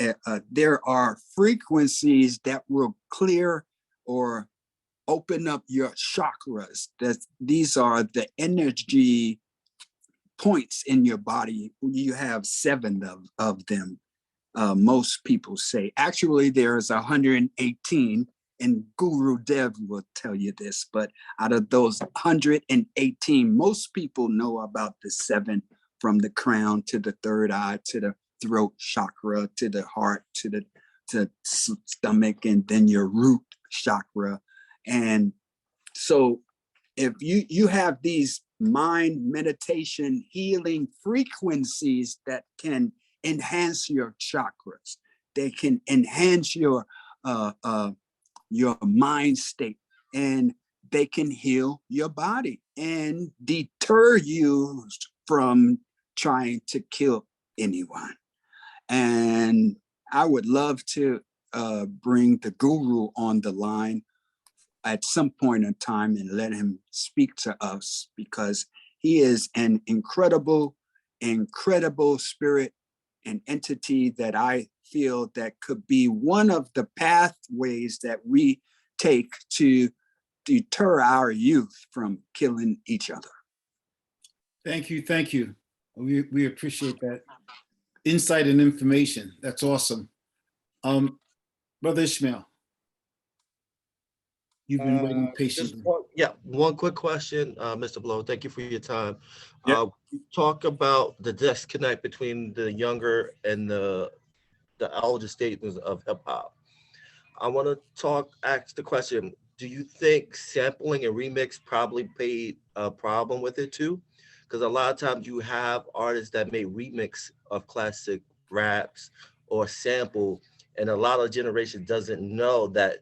[SPEAKER 7] there are frequencies that will clear or open up your chakras. These are the energy points in your body. You have 7 of them, most people say. Actually, there's 118, and Guru Dev will tell you this, but out of those 118, most people know about the 7, from the crown to the third eye, to the throat chakra, to the heart, to the stomach, and then your root chakra. And so if you have these mind meditation healing frequencies that can enhance your chakras, they can enhance your mind state, and they can heal your body and deter you from trying to kill anyone. And I would love to bring the guru on the line at some point in time and let him speak to us, because he is an incredible spirit and entity that I feel that could be one of the pathways that we take to deter our youth from killing each other.
[SPEAKER 1] Thank you. We appreciate that insight and information. That's awesome. Brother Ishmael, you've been waiting patiently.
[SPEAKER 5] One quick question, Mr. Blow. Thank you for your time. You talk about the disconnect between the younger and the older stages of hip hop. I want to ask the question, do you think sampling and remix probably played a problem with it too? Because a lot of times you have artists that make remix of classic raps or sample, and a lot of generation doesn't know that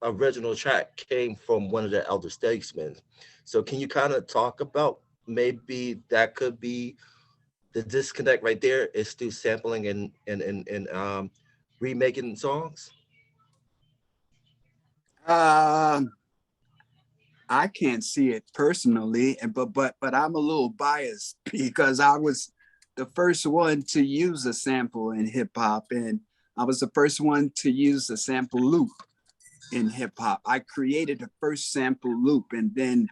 [SPEAKER 5] original track came from one of the elder statesmen. So can you kind of talk about maybe that could be the disconnect right there, is through sampling and remaking songs?
[SPEAKER 7] I can't see it personally, but I'm a little biased because I was the first one to use a sample in hip hop, and I was the first one to use a sample loop in hip hop. I created the first sample loop, and then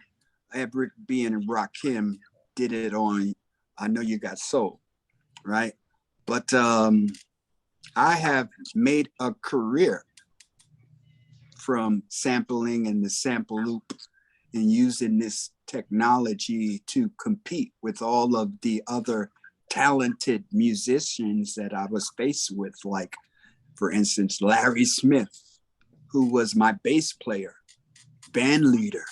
[SPEAKER 7] Edric B and Rakim did it on I Know You Got Soul, right? But I have made a career from sampling and the sample loop and using this technology to compete with all of the other talented musicians that I was faced with, like, for instance, Larry Smith, who was my bass player, band leader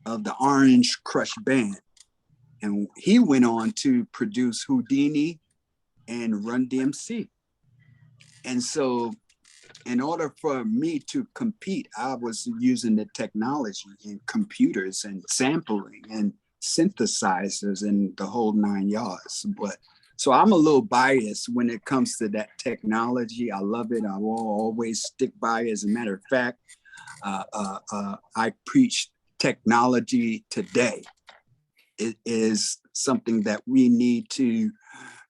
[SPEAKER 7] of the Orange Crush Band. And he went on to produce Houdini and Run DMC. And so in order for me to compete, I was using the technology and computers and sampling and synthesizers and the whole 9 yards. But so I'm a little biased when it comes to that technology. I love it. I will always stick by it. As a matter of fact, I preach technology today. It is something that we need to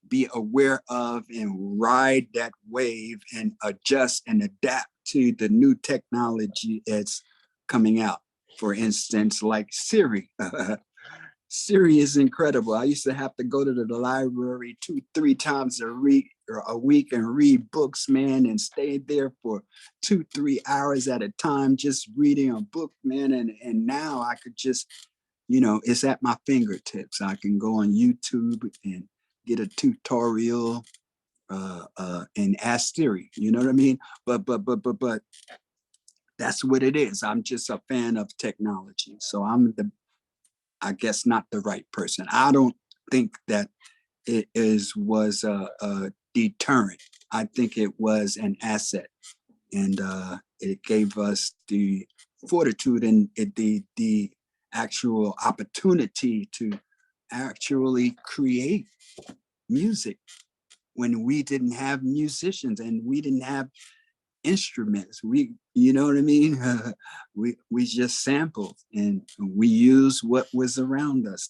[SPEAKER 7] be aware of and ride that wave and adjust and adapt to the new technology that's coming out. For instance, like Siri. Siri is incredible. I used to have to go to the library 2-3 times a week and read books, man, and stay there for 2-3 hours at a time just reading a book, man. And now I could just, it's at my fingertips. I can go on YouTube and get a tutorial and ask Siri, you know what I mean? But that's what it is. I'm just a fan of technology. So I guess not the right person. I don't think that it was a deterrent. I think it was an asset, and it gave us the fortitude and the actual opportunity to actually create music when we didn't have musicians and we didn't have instruments. You know what I mean? We just sampled and we used what was around us.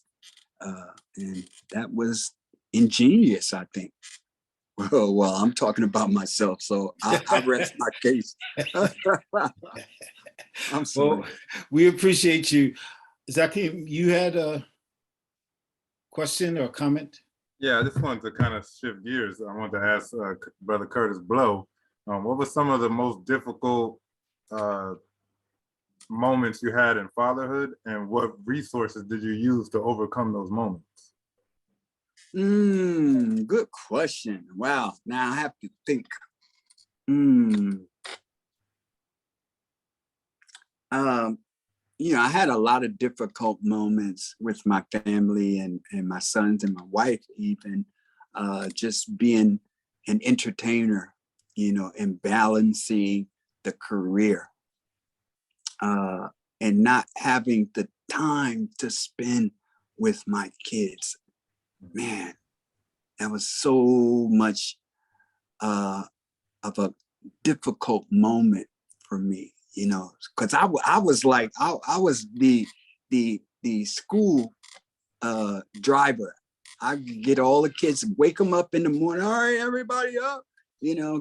[SPEAKER 7] And that was ingenious, I think. Well, I'm talking about myself, so I rest my case. I'm sorry.
[SPEAKER 1] Well, we appreciate you. Zaki, you had a question or comment?
[SPEAKER 6] Yeah, I just wanted to kind of shift gears. I wanted to ask Brother Kurtis Blow, what were some of the most difficult moments you had in fatherhood, and what resources did you use to overcome those moments?
[SPEAKER 7] Good question. Wow. Now I have to think. I had a lot of difficult moments with my family and my sons and my wife, even just being an entertainer, and balancing the career and not having the time to spend with my kids. Man, that was so much of a difficult moment for me, because I was like, I was the school driver. I get all the kids, wake them up in the morning. All right, everybody up,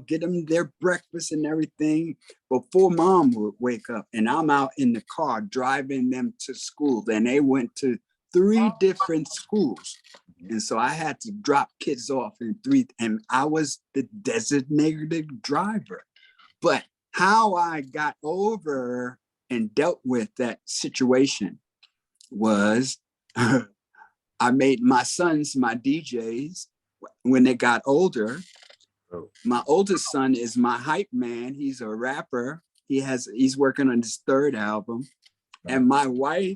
[SPEAKER 7] get them their breakfast and everything before mom would wake up. And I'm out in the car driving them to school. Then they went to 3 different schools. And so I had to drop kids off in 3, and I was the designated driver. But how I got over and dealt with that situation was I made my sons my DJs when they got older. My oldest son is my hype man. He's a rapper. He's working on his 3rd album. And my wife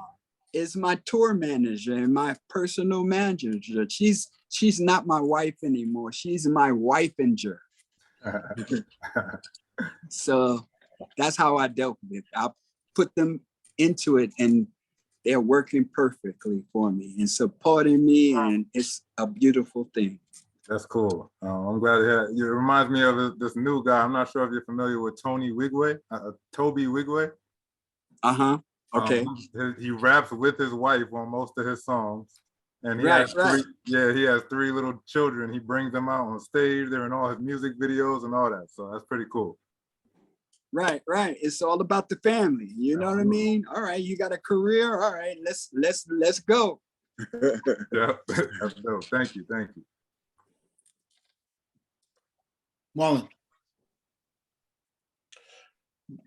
[SPEAKER 7] is my tour manager and my personal manager. She's not my wife anymore. She's my wife-inger. So that's how I dealt with it. I put them into it and they're working perfectly for me and supporting me, and it's a beautiful thing.
[SPEAKER 6] That's cool. I'm glad to hear that. It reminds me of this new guy. I'm not sure if you're familiar with Toby Wigway.
[SPEAKER 7] Okay.
[SPEAKER 6] He raps with his wife on most of his songs. And he
[SPEAKER 7] Right.
[SPEAKER 6] he has 3 little children. He brings them out on stage. They're in all his music videos and all that. So that's pretty cool.
[SPEAKER 7] Right. It's all about the family. You know what I mean? All right, you got a career. All right, let's go.
[SPEAKER 6] Yeah, that's dope. Thank you.
[SPEAKER 1] Marlon.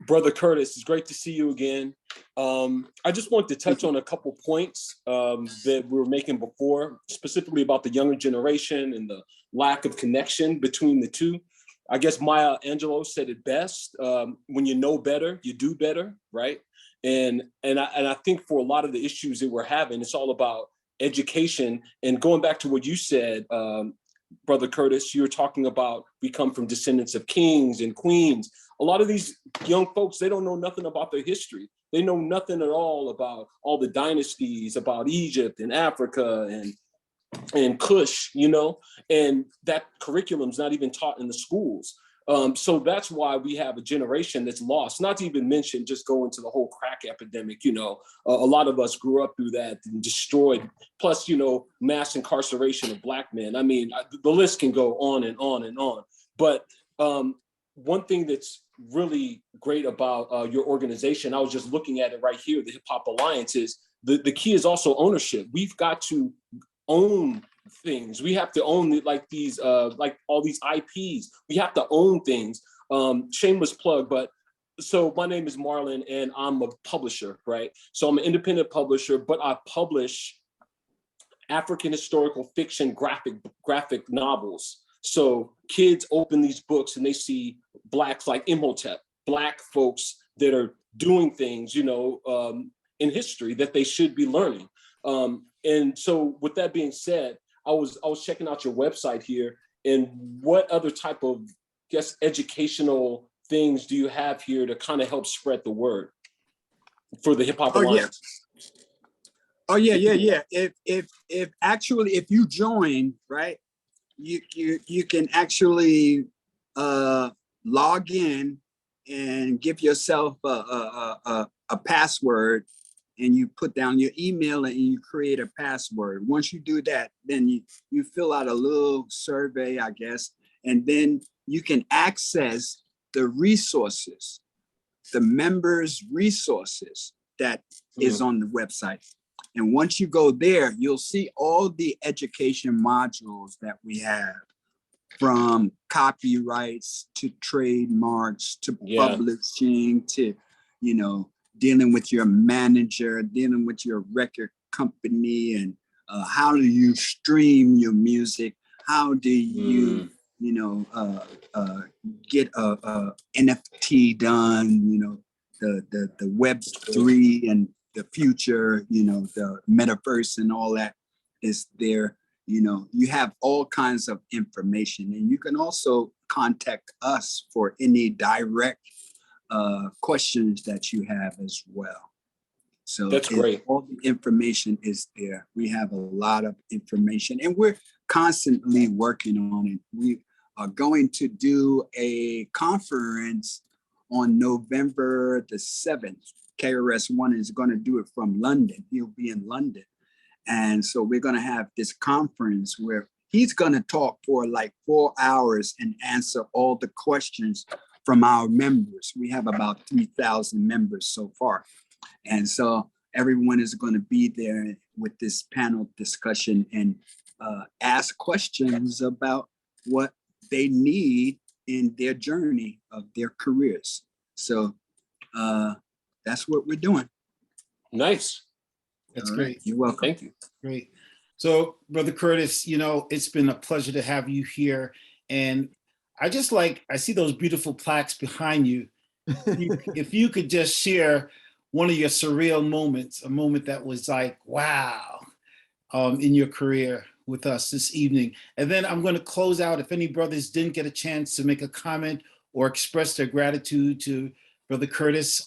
[SPEAKER 13] Brother Kurtis, it's great to see you again. I just wanted to touch on a couple points that we were making before, specifically about the younger generation and the lack of connection between the two. I guess Maya Angelou said it best. When you know better, you do better, right? And I think for a lot of the issues that we're having, it's all about education. And going back to what you said, Brother Curtis, you're talking about we come from descendants of kings and queens. A lot of these young folks, they don't know nothing about their history. They know nothing at all about all the dynasties, about Egypt and Africa and Kush, you know, and that curriculum's not even taught in the schools. So that's why we have a generation that's lost, not to even mention just go into the whole crack epidemic. You know, a lot of us grew up through that and destroyed, plus, you know, mass incarceration of Black men. I mean, the list can go on and on and on. But one thing that's really great about your organization, I was just looking at it right here, the Hip Hop Alliance, is the key is also ownership. We've got to own things. We have to own like these, like all these IPs. We have to own things. Shameless plug, but so my name is Marlon and I'm a publisher, right? So I'm an independent publisher, but I publish African historical fiction graphic novels. So kids open these books and they see Blacks like Imhotep, Black folks that are doing things, you know, in history that they should be learning. And so with that being said, I was checking out your website here, and what other type of, guess, educational things do you have here to kind of help spread the word for the Hip Hop Alliance?
[SPEAKER 7] Yeah. If actually, if you join, right, you can actually log in and give yourself a password, and you put down your email and you create a password. Once you do that, then you fill out a little survey, I guess, and then you can access the resources, the members' resources that is on the website. And once you go there, you'll see all the education modules that we have, from copyrights to trademarks to publishing to, you know, dealing with your manager, dealing with your record company, and how do you stream your music? How do you, you know, get a NFT done? You know, the Web3 and the future, you know, the metaverse and all that is there. You know, you have all kinds of information, and you can also contact us for any direct questions that you have as well. So
[SPEAKER 13] that's great.
[SPEAKER 7] All the information is there. We have a lot of information, and we're constantly working on it. We are going to do a conference on November the 7th. KRS-One is going to do it from London. He'll be in London. And so we're going to have this conference where he's going to talk for like 4 hours and answer all the questions from our members. We have about 3,000 members so far. And so everyone is going to be there with this panel discussion and ask questions about what they need in their journey of their careers. So that's what we're doing.
[SPEAKER 13] Nice.
[SPEAKER 1] That's great.
[SPEAKER 7] You're welcome.
[SPEAKER 13] Thank you.
[SPEAKER 1] Great. So, Brother Kurtis, you know, it's been a pleasure to have you here. And I see those beautiful plaques behind you. If you could just share one of your surreal moments, a moment that was like, wow, in your career with us this evening. And then I'm going to close out. If any brothers didn't get a chance to make a comment or express their gratitude to Brother Kurtis,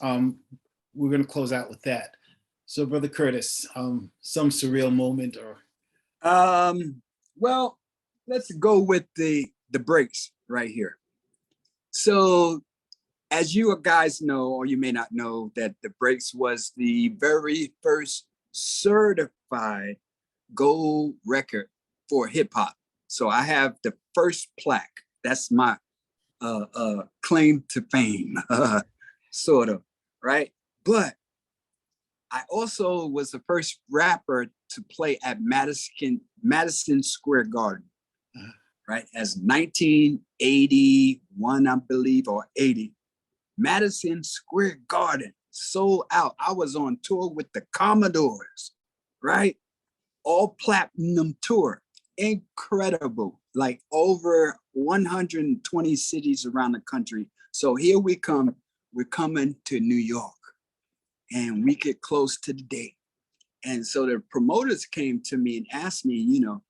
[SPEAKER 1] we're going to close out with that. So, Brother Kurtis, some surreal moment or?
[SPEAKER 7] Well, let's go with the breaks right here. So, as you guys know, or you may not know, that the breaks was the very first certified gold record for hip hop. So I have the first plaque. That's my claim to fame, sort of, right? But I also was the first rapper to play at Madison Square Garden, right? As 1981, I believe, or 80. Madison Square Garden sold out. I was on tour with the Commodores, right? All platinum tour. Incredible. Like over 120 cities around the country. So here we come. We're coming to New York. And we get close to the date. And so the promoters came to me and asked me, you know,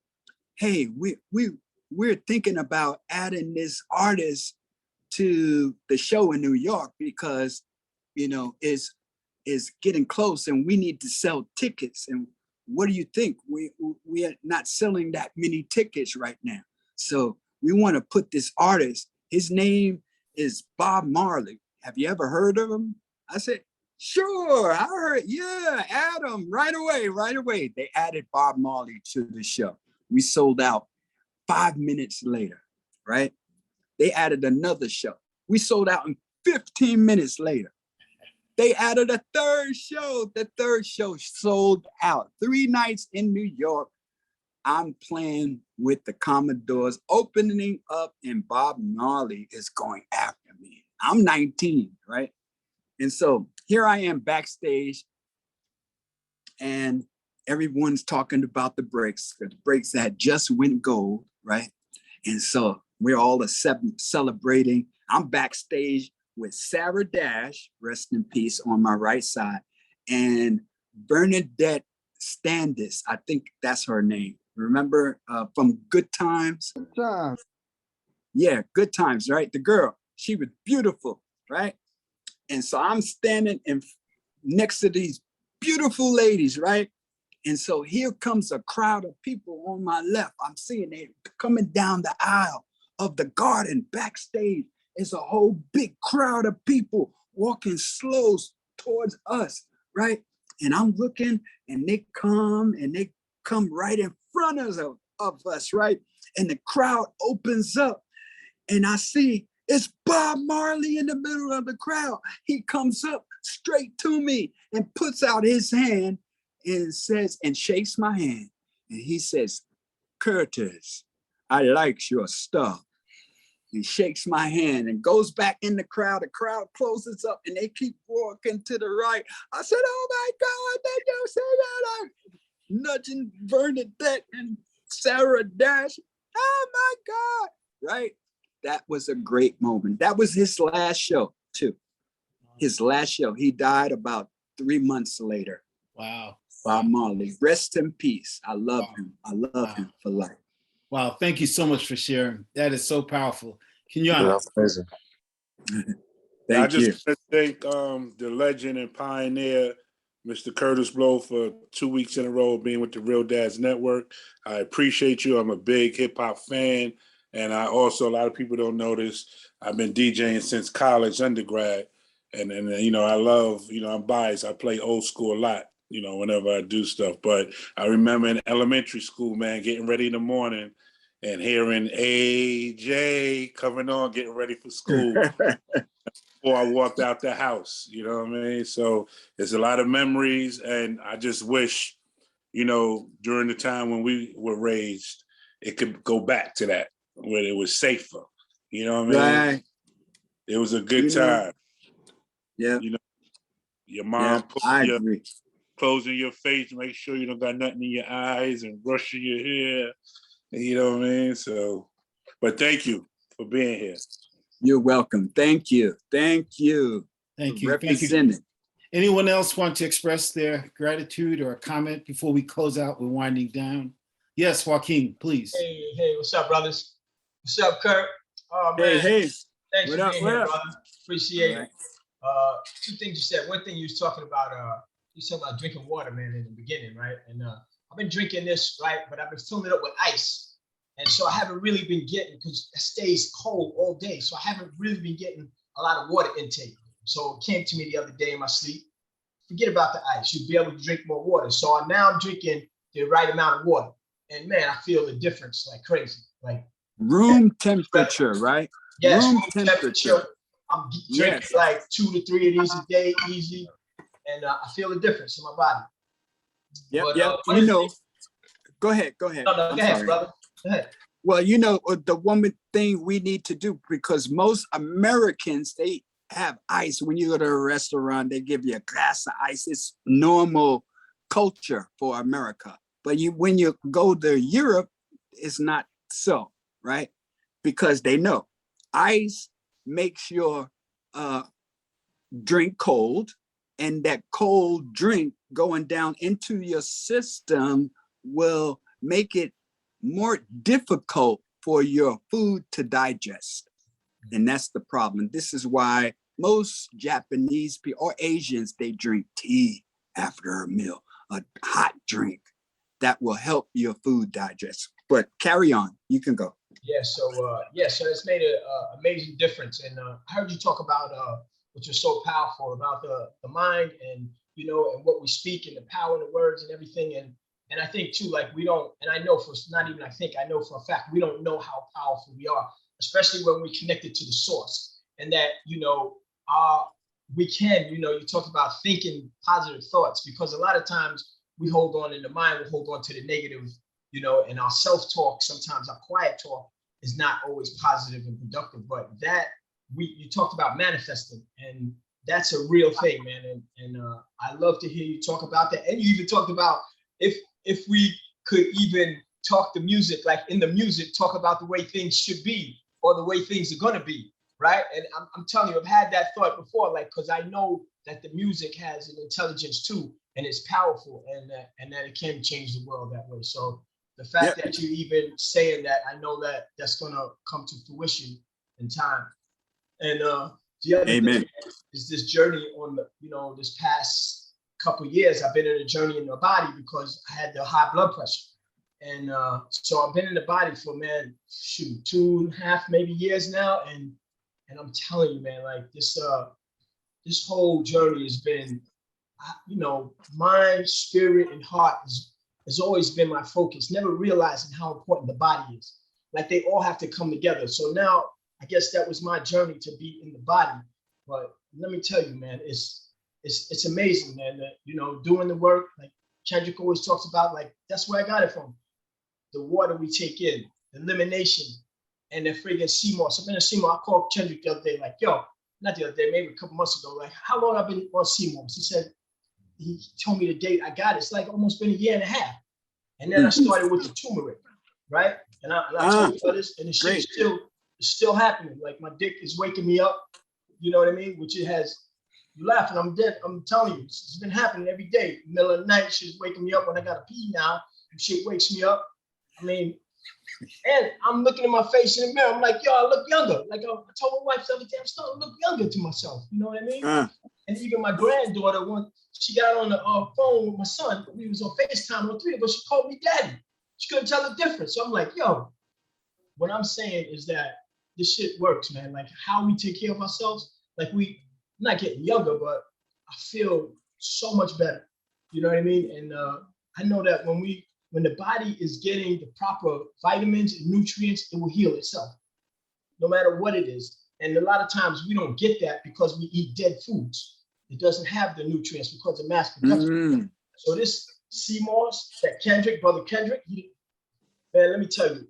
[SPEAKER 7] hey, we're thinking about adding this artist to the show in New York because, you know, is getting close and we need to sell tickets. And what do you think? We are not selling that many tickets right now. So we want to put this artist, his name is Bob Marley. Have you ever heard of him? I said, sure, I heard, yeah, add him right away. They added Bob Marley to the show. We sold out 5 minutes later, right? They added another show. We sold out in 15 minutes later. They added a third show. The third show sold out. 3 nights in New York. I'm playing with the Commodores, opening up, and Bob Marley is going after me. I'm 19, right? And so here I am backstage, and everyone's talking about the breaks. The breaks that just went gold, right? And so we're all celebrating. I'm backstage with Sarah Dash, rest in peace, on my right side, and Bernadette Standis. I think that's her name. Remember from Good Times?
[SPEAKER 2] Good job.
[SPEAKER 7] Yeah, Good Times, right? The girl, she was beautiful, right? And so I'm standing next to these beautiful ladies, right? And so here comes a crowd of people on my left. I'm seeing they coming down the aisle of the garden backstage. It's a whole big crowd of people walking slow towards us, right? And I'm looking, and they come right in front of us, right? And the crowd opens up, and I see it's Bob Marley in the middle of the crowd. He comes up straight to me and puts out his hand and says, and shakes my hand. And he says, Kurtis, I like your stuff. He shakes my hand and goes back in the crowd. The crowd closes up and they keep walking to the right. I said, oh my God, did you say that? I'm nudging Bernadette and Sarah Dash. Oh my God, right? That was a great moment. That was his last show too. His last show. He died about 3 months later.
[SPEAKER 1] Wow.
[SPEAKER 7] Bob Marley, rest in peace. I love him. I love him for life.
[SPEAKER 1] Wow, thank you so much for sharing. That is so powerful.
[SPEAKER 5] Yeah, crazy.
[SPEAKER 7] Thank you.
[SPEAKER 4] I just want to thank the legend and pioneer, Mr. Kurtis Blow, for 2 weeks in a row being with the Real Dads Network. I appreciate you. I'm a big hip hop fan. And I also, a lot of people don't know this, I've been DJing since college, undergrad. And you know, I love, you know, I'm biased. I play old school a lot, you know, whenever I do stuff. But I remember in elementary school, man, getting ready in the morning and hearing AJ coming on, getting ready for school before I walked out the house, you know what I mean? So there's a lot of memories, and I just wish, you know, during the time when we were raised, it could go back to that, where it was safer, you know what I mean?
[SPEAKER 7] Right.
[SPEAKER 4] It was a good
[SPEAKER 7] You know,
[SPEAKER 4] time.
[SPEAKER 7] Yeah.
[SPEAKER 4] You know, your mom
[SPEAKER 7] I agree.
[SPEAKER 4] closing your face, make sure you don't got nothing in your eyes, and brushing your hair. You know what I mean? So, but thank you for being here.
[SPEAKER 7] You're welcome. Thank you. Thank you.
[SPEAKER 1] Thank
[SPEAKER 7] for
[SPEAKER 1] you.
[SPEAKER 7] Representing.
[SPEAKER 1] Anyone else want to express their gratitude or a comment before we close out? We're winding down. Yes, Joaquin, please.
[SPEAKER 14] Hey, what's up, brothers? What's up, Kurt? Oh, man.
[SPEAKER 7] Hey.
[SPEAKER 14] Thanks
[SPEAKER 7] What
[SPEAKER 14] for
[SPEAKER 7] up,
[SPEAKER 14] being
[SPEAKER 7] what
[SPEAKER 14] here,
[SPEAKER 7] up?
[SPEAKER 14] brother. Appreciate
[SPEAKER 7] All
[SPEAKER 14] it. 2 things you said. One thing you was talking about, drinking water, man, in the beginning, right? And I've been drinking this, right? But I've been filling it up with ice. And so I haven't really been getting, because it stays cold all day. So I haven't really been getting a lot of water intake. So it came to me the other day in my sleep. Forget about the ice. You'll be able to drink more water. So now I'm drinking the right amount of water. And man, I feel the difference like crazy. Like
[SPEAKER 7] room temperature, right?
[SPEAKER 14] Yes,
[SPEAKER 7] room temperature.
[SPEAKER 14] I'm drinking like 2 to 3 of these a day, easy. And I feel the difference in my body.
[SPEAKER 7] Yep,
[SPEAKER 14] But,
[SPEAKER 7] you know, go ahead.
[SPEAKER 14] No, go ahead, brother. Go ahead.
[SPEAKER 7] Well, you know, the one thing we need to do, because most Americans, they have ice. When you go to a restaurant, they give you a glass of ice. It's normal culture for America. But when you go to Europe, it's not so, right? Because they know ice makes your drink cold, and that cold drink going down into your system will make it more difficult for your food to digest. And that's the problem. This is why most Japanese people or Asians, they drink tea after a meal, a hot drink that will help your food digest. But carry on, you can go.
[SPEAKER 14] Yeah, so it's made a amazing difference. And I heard you talk about which is so powerful about the mind and and what we speak and the power of the words and everything. And I think too, like we don't, and I know for not even I know for a fact we don't know how powerful we are, especially when we're connected to the source. And that we can, you talk about thinking positive thoughts, because a lot of times we hold on in the mind, we hold on to the negative, and our self-talk, sometimes our quiet talk is not always positive and productive. But that you talked about manifesting, and that's a real thing, man. And I love to hear you talk about that. And you even talked about if we could even talk the music, like in the music, talk about the way things should be or the way things are gonna be, right? And I'm telling you, I've had that thought before, like, because I know that the music has an intelligence too, and it's powerful, and that it can change the world that way. So the fact that you even saying that, I know that that's gonna come to fruition in time. And the other thing is this journey on the, this past couple of years, I've been in a journey in my body because I had the high blood pressure. And so I've been in the body for, 2.5 maybe years now. And I'm telling you, man, like this whole journey has been, mind, spirit, and heart has always been my focus, never realizing how important the body is. Like they all have to come together. So now I guess that was my journey to be in the body. But let me tell you, man, it's amazing, man, that, doing the work, like Kendrick always talks about, like, that's where I got it from. The water we take in, the elimination, and the friggin' sea moss. I've been a sea moss. I called Kendrick the other day, like, yo, not the other day, maybe a couple months ago, like, how long I've been on sea moss? He said, he told me the date I got it. It's like almost been 1.5 years. And then I started with the turmeric, right? And I told you about this, and the shit's still happening. Like my dick is waking me up, you know what I mean? Which it has, you laughing, I'm dead. I'm telling you, it's been happening every day. Middle of the night, she's waking me up when I gotta pee now. And shit wakes me up. I mean, and I'm looking at my face in the mirror. I'm like, yo, I look younger. Like I told my wife the other day, I'm starting to look younger to myself. You know what I mean? And even my granddaughter, when she got on the phone with my son, we was on FaceTime on 3 of us, she called me daddy. She couldn't tell the difference. So I'm like, yo, what I'm saying is that this shit works, man. Like how we take care of ourselves, like we not getting younger, but I feel so much better. You know what I mean? And I know that when the body is getting the proper vitamins and nutrients, it will heal itself, no matter what it is. And a lot of times we don't get that because we eat dead foods. It doesn't have the nutrients because of mass production. So this sea moss that brother Kendrick, man, let me tell you,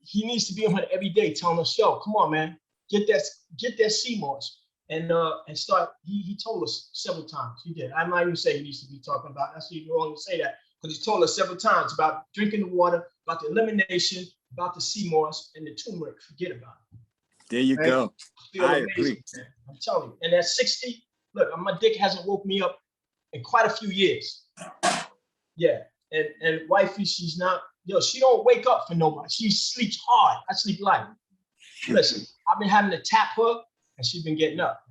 [SPEAKER 14] he needs to be on every day telling us, yo, come on, man, get that sea moss and start. He told us several times. He did. I'm not even saying he needs to be talking about. That's even wrong to say that, because he told us several times about drinking the water, about the elimination, about the sea moss and the turmeric. Forget about it.
[SPEAKER 7] There you go. I agree.
[SPEAKER 14] Man. I'm telling you. And at 60, look, my dick hasn't woke me up in quite a few years. Yeah. And wifey, she's not, she don't wake up for nobody. She sleeps hard. I sleep light. Listen, I've been having to tap her and she's been getting up.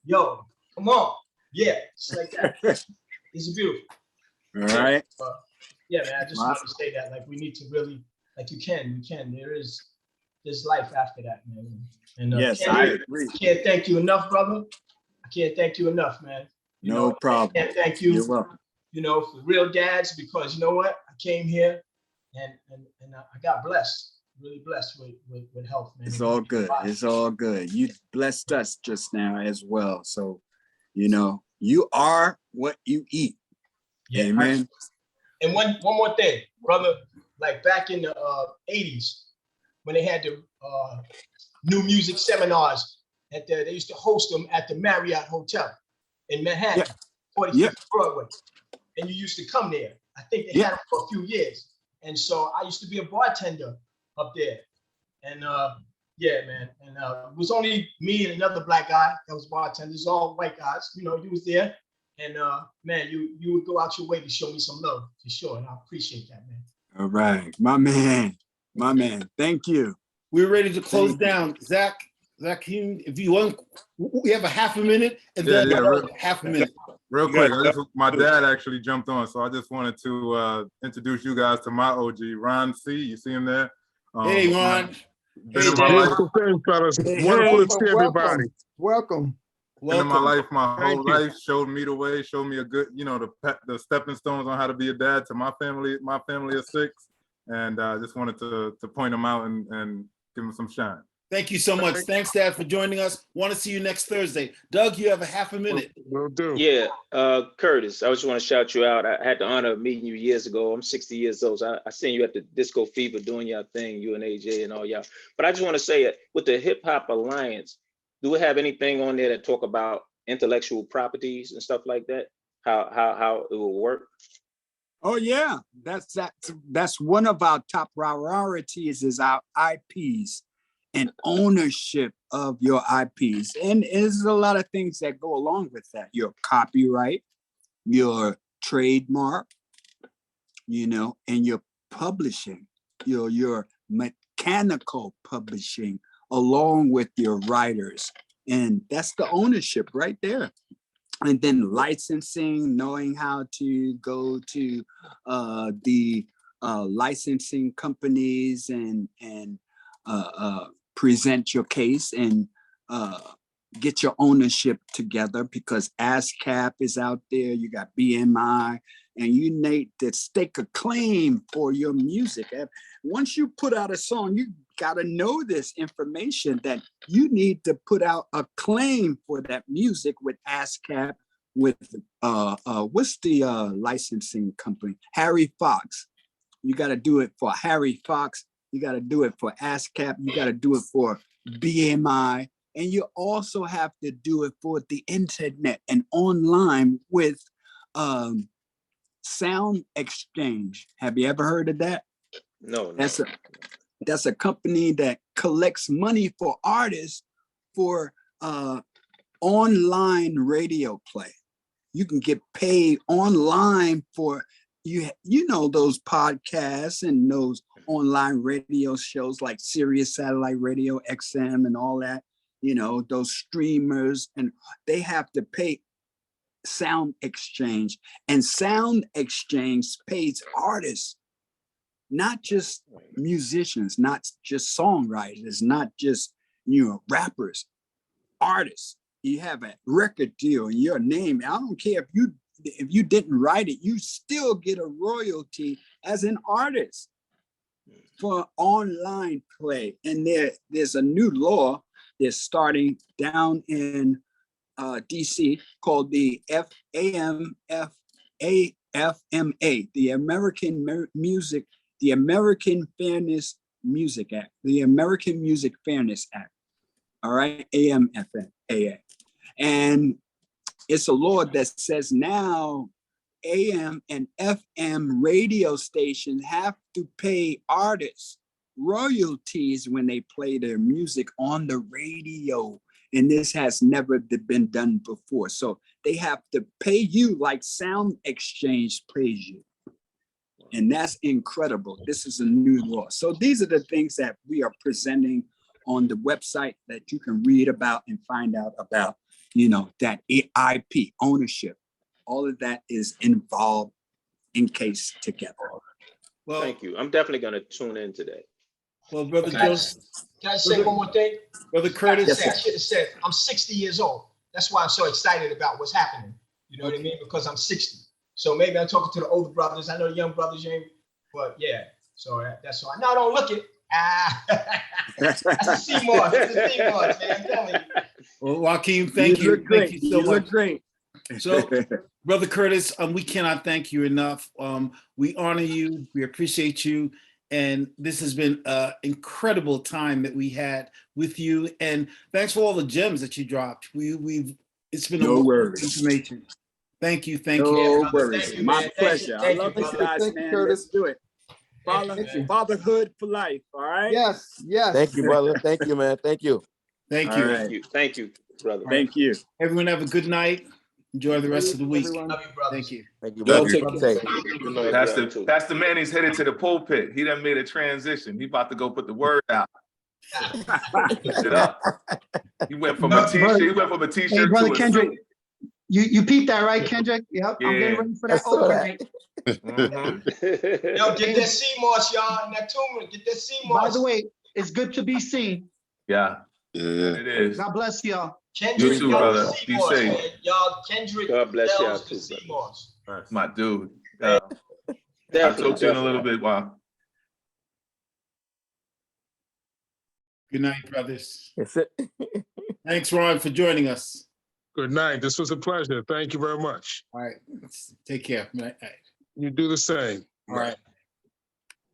[SPEAKER 14] Yo, come on. Yeah, it's like that. It's beautiful.
[SPEAKER 7] All right.
[SPEAKER 14] Yeah, man, I just want to say that, like, we need to really, like, you can. There's life after that, man. And
[SPEAKER 7] yes, I agree.
[SPEAKER 14] I can't thank you enough, brother. I can't thank you enough, man.
[SPEAKER 7] No problem.
[SPEAKER 14] I can't thank you.
[SPEAKER 7] You're welcome.
[SPEAKER 14] For real dads, because you know what? I came here and I got blessed, really blessed with health, man.
[SPEAKER 7] It's all good. It's all good. You blessed us just now as well. So, you are what you eat. Yeah, amen.
[SPEAKER 14] And one more thing, brother, like back in the 80s, when they had the new music seminars, they used to host them at the Marriott Hotel in Manhattan, 45th Broadway. And you used to come there. I think they had them for a few years. And so I used to be a bartender up there. And yeah, man. And it was only me and another black guy that was bartenders, all white guys. You was there. And man, you would go out your way to show me some love for sure. And I appreciate that, man.
[SPEAKER 7] All right, my man. Thank you.
[SPEAKER 1] We're ready to close down. Zach, if you want, we have a half a minute and then half a minute.
[SPEAKER 6] Real quick, my dad actually jumped on, so I just wanted to introduce you guys to my OG, Ron C. You see him there?
[SPEAKER 1] Hey, Ron.
[SPEAKER 6] Been in my life.
[SPEAKER 2] Fellas. Wonderful to see everybody. Welcome.
[SPEAKER 6] Been in my life my whole life, showed me the way, showed me a good, the stepping stones on how to be a dad to my family. My family of 6, and I just wanted to point them out and give them some shine.
[SPEAKER 1] Thank you so much. Thanks, Dad, for joining us. Want to see you next Thursday. Doug, you have a half a minute.
[SPEAKER 15] Will do. Yeah, Kurtis, I just want to shout you out. I had the honor of meeting you years ago. I'm 60 years old. So I seen you at the Disco Fever doing your thing, you and AJ and all y'all. But I just want to say, with the Hip Hop Alliance, do we have anything on there that talk about intellectual properties and stuff like that? How it will work?
[SPEAKER 7] Oh yeah, that's one of our top priorities is our IPs and ownership of your IPs. And there's a lot of things that go along with that. Your copyright, your trademark, and your publishing, your mechanical publishing along with your writers. And that's the ownership right there. And then licensing, knowing how to go to the licensing companies and present your case and get your ownership together, because ASCAP is out there, you got BMI, and you need to stake a claim for your music. Once you put out a song, you got to know this information that you need to put out a claim for that music with ASCAP, with what's the licensing company? Harry Fox. You got to do it for Harry Fox. You got to do it for ASCAP. You got to do it for BMI. And you also have to do it for the internet and online with Sound Exchange. Have you ever heard of that?
[SPEAKER 15] No.
[SPEAKER 7] That's a company that collects money for artists for online radio play. You can get paid online for those podcasts and those online radio shows like Sirius Satellite Radio, XM, and all that. Those streamers, and they have to pay Sound Exchange, and Sound Exchange pays artists, not just musicians, not just songwriters, not just rappers, artists. You have a record deal in your name. I don't care if you didn't write it, you still get a royalty as an artist for online play. And there's a new law that's starting down in DC called the FMA, the American Fairness Music Act, the American Music Fairness Act. All right, AMFA. And it's a law that says now AM and FM radio stations have to pay artists royalties when they play their music on the radio. And this has never been done before. So they have to pay you like Sound Exchange pays you. And that's incredible. This is a new law. So these are the things that we are presenting on the website that you can read about and find out about, that IP ownership. All of that is involved in case together.
[SPEAKER 15] Well, thank you. I'm definitely going to tune in today.
[SPEAKER 1] Well, Brother
[SPEAKER 14] Joseph. Can I say one more thing?
[SPEAKER 1] Brother Kurtis.
[SPEAKER 14] I should have said, I'm 60 years old. That's why I'm so excited about what's happening. You know what I mean? Because I'm 60. So maybe I'm talking to the older brothers. I know the young brothers, but yeah. So that's why. No, don't look it. That's a C-Mark. That's a C-Mark, man. I'm telling you.
[SPEAKER 1] Well, Joaquin, thank you. Thank you so much.
[SPEAKER 7] Look great.
[SPEAKER 1] So, Brother Kurtis, we cannot thank you enough. We honor you. We appreciate you. And this has been an incredible time that we had with you. And thanks for all the gems that you dropped. It's been
[SPEAKER 7] no worries.
[SPEAKER 1] Information. Thank you.
[SPEAKER 7] No worries. My pleasure. I love you guys, man. Let's do it. Fatherhood for life. All right.
[SPEAKER 2] Yes.
[SPEAKER 5] Thank you, brother. Thank you, man. Thank you.
[SPEAKER 1] Thank you.
[SPEAKER 15] Thank you, brother.
[SPEAKER 7] Thank you.
[SPEAKER 1] Everyone have a good night. Enjoy the rest of the week.
[SPEAKER 2] Everyone.
[SPEAKER 14] Love you, brothers.
[SPEAKER 1] Thank you.
[SPEAKER 11] Thank you,
[SPEAKER 4] Love
[SPEAKER 11] brother.
[SPEAKER 13] you.
[SPEAKER 11] Be safe.
[SPEAKER 15] Good night, y'all, too.
[SPEAKER 12] Pastor Manny's headed to the pulpit. He done made a transition. He about to go put the word out. Switch it up. He went from a t-shirt. He went from a t-shirt
[SPEAKER 16] Hey, brother
[SPEAKER 12] to a
[SPEAKER 16] Kendrick,
[SPEAKER 12] suit.
[SPEAKER 16] you peeped that, right, Kendrick? Yep, I'm
[SPEAKER 12] Yeah.
[SPEAKER 16] getting ready for
[SPEAKER 11] I
[SPEAKER 16] that
[SPEAKER 11] saw
[SPEAKER 16] open
[SPEAKER 11] that.
[SPEAKER 16] night.
[SPEAKER 12] Mhm.
[SPEAKER 14] Yo, get that sea moss, y'all, in that turmeric. Get that sea moss.
[SPEAKER 16] By the way, it's good to be seen.
[SPEAKER 12] Yeah,
[SPEAKER 17] Yeah.
[SPEAKER 12] it is.
[SPEAKER 16] God bless y'all.
[SPEAKER 14] Kendrick
[SPEAKER 12] You too,
[SPEAKER 14] got
[SPEAKER 12] brother.
[SPEAKER 14] the sea
[SPEAKER 12] Be
[SPEAKER 14] moss,
[SPEAKER 12] safe.
[SPEAKER 14] man. Y'all, Kendrick
[SPEAKER 15] God bless y'all,
[SPEAKER 14] sells the
[SPEAKER 15] too,
[SPEAKER 14] sea
[SPEAKER 15] brother.
[SPEAKER 14] moss.
[SPEAKER 12] My dude.
[SPEAKER 14] Hey.
[SPEAKER 12] I'll
[SPEAKER 15] Definitely,
[SPEAKER 12] talk to you in a
[SPEAKER 15] definitely.
[SPEAKER 12] little bit. Wow.
[SPEAKER 1] Good night, brothers.
[SPEAKER 11] That's it.
[SPEAKER 1] Thanks, Ron, for joining us.
[SPEAKER 17] Good night. This was a pleasure. Thank you very much.
[SPEAKER 1] All right. Take care. All right.
[SPEAKER 17] You do the same.
[SPEAKER 1] All right.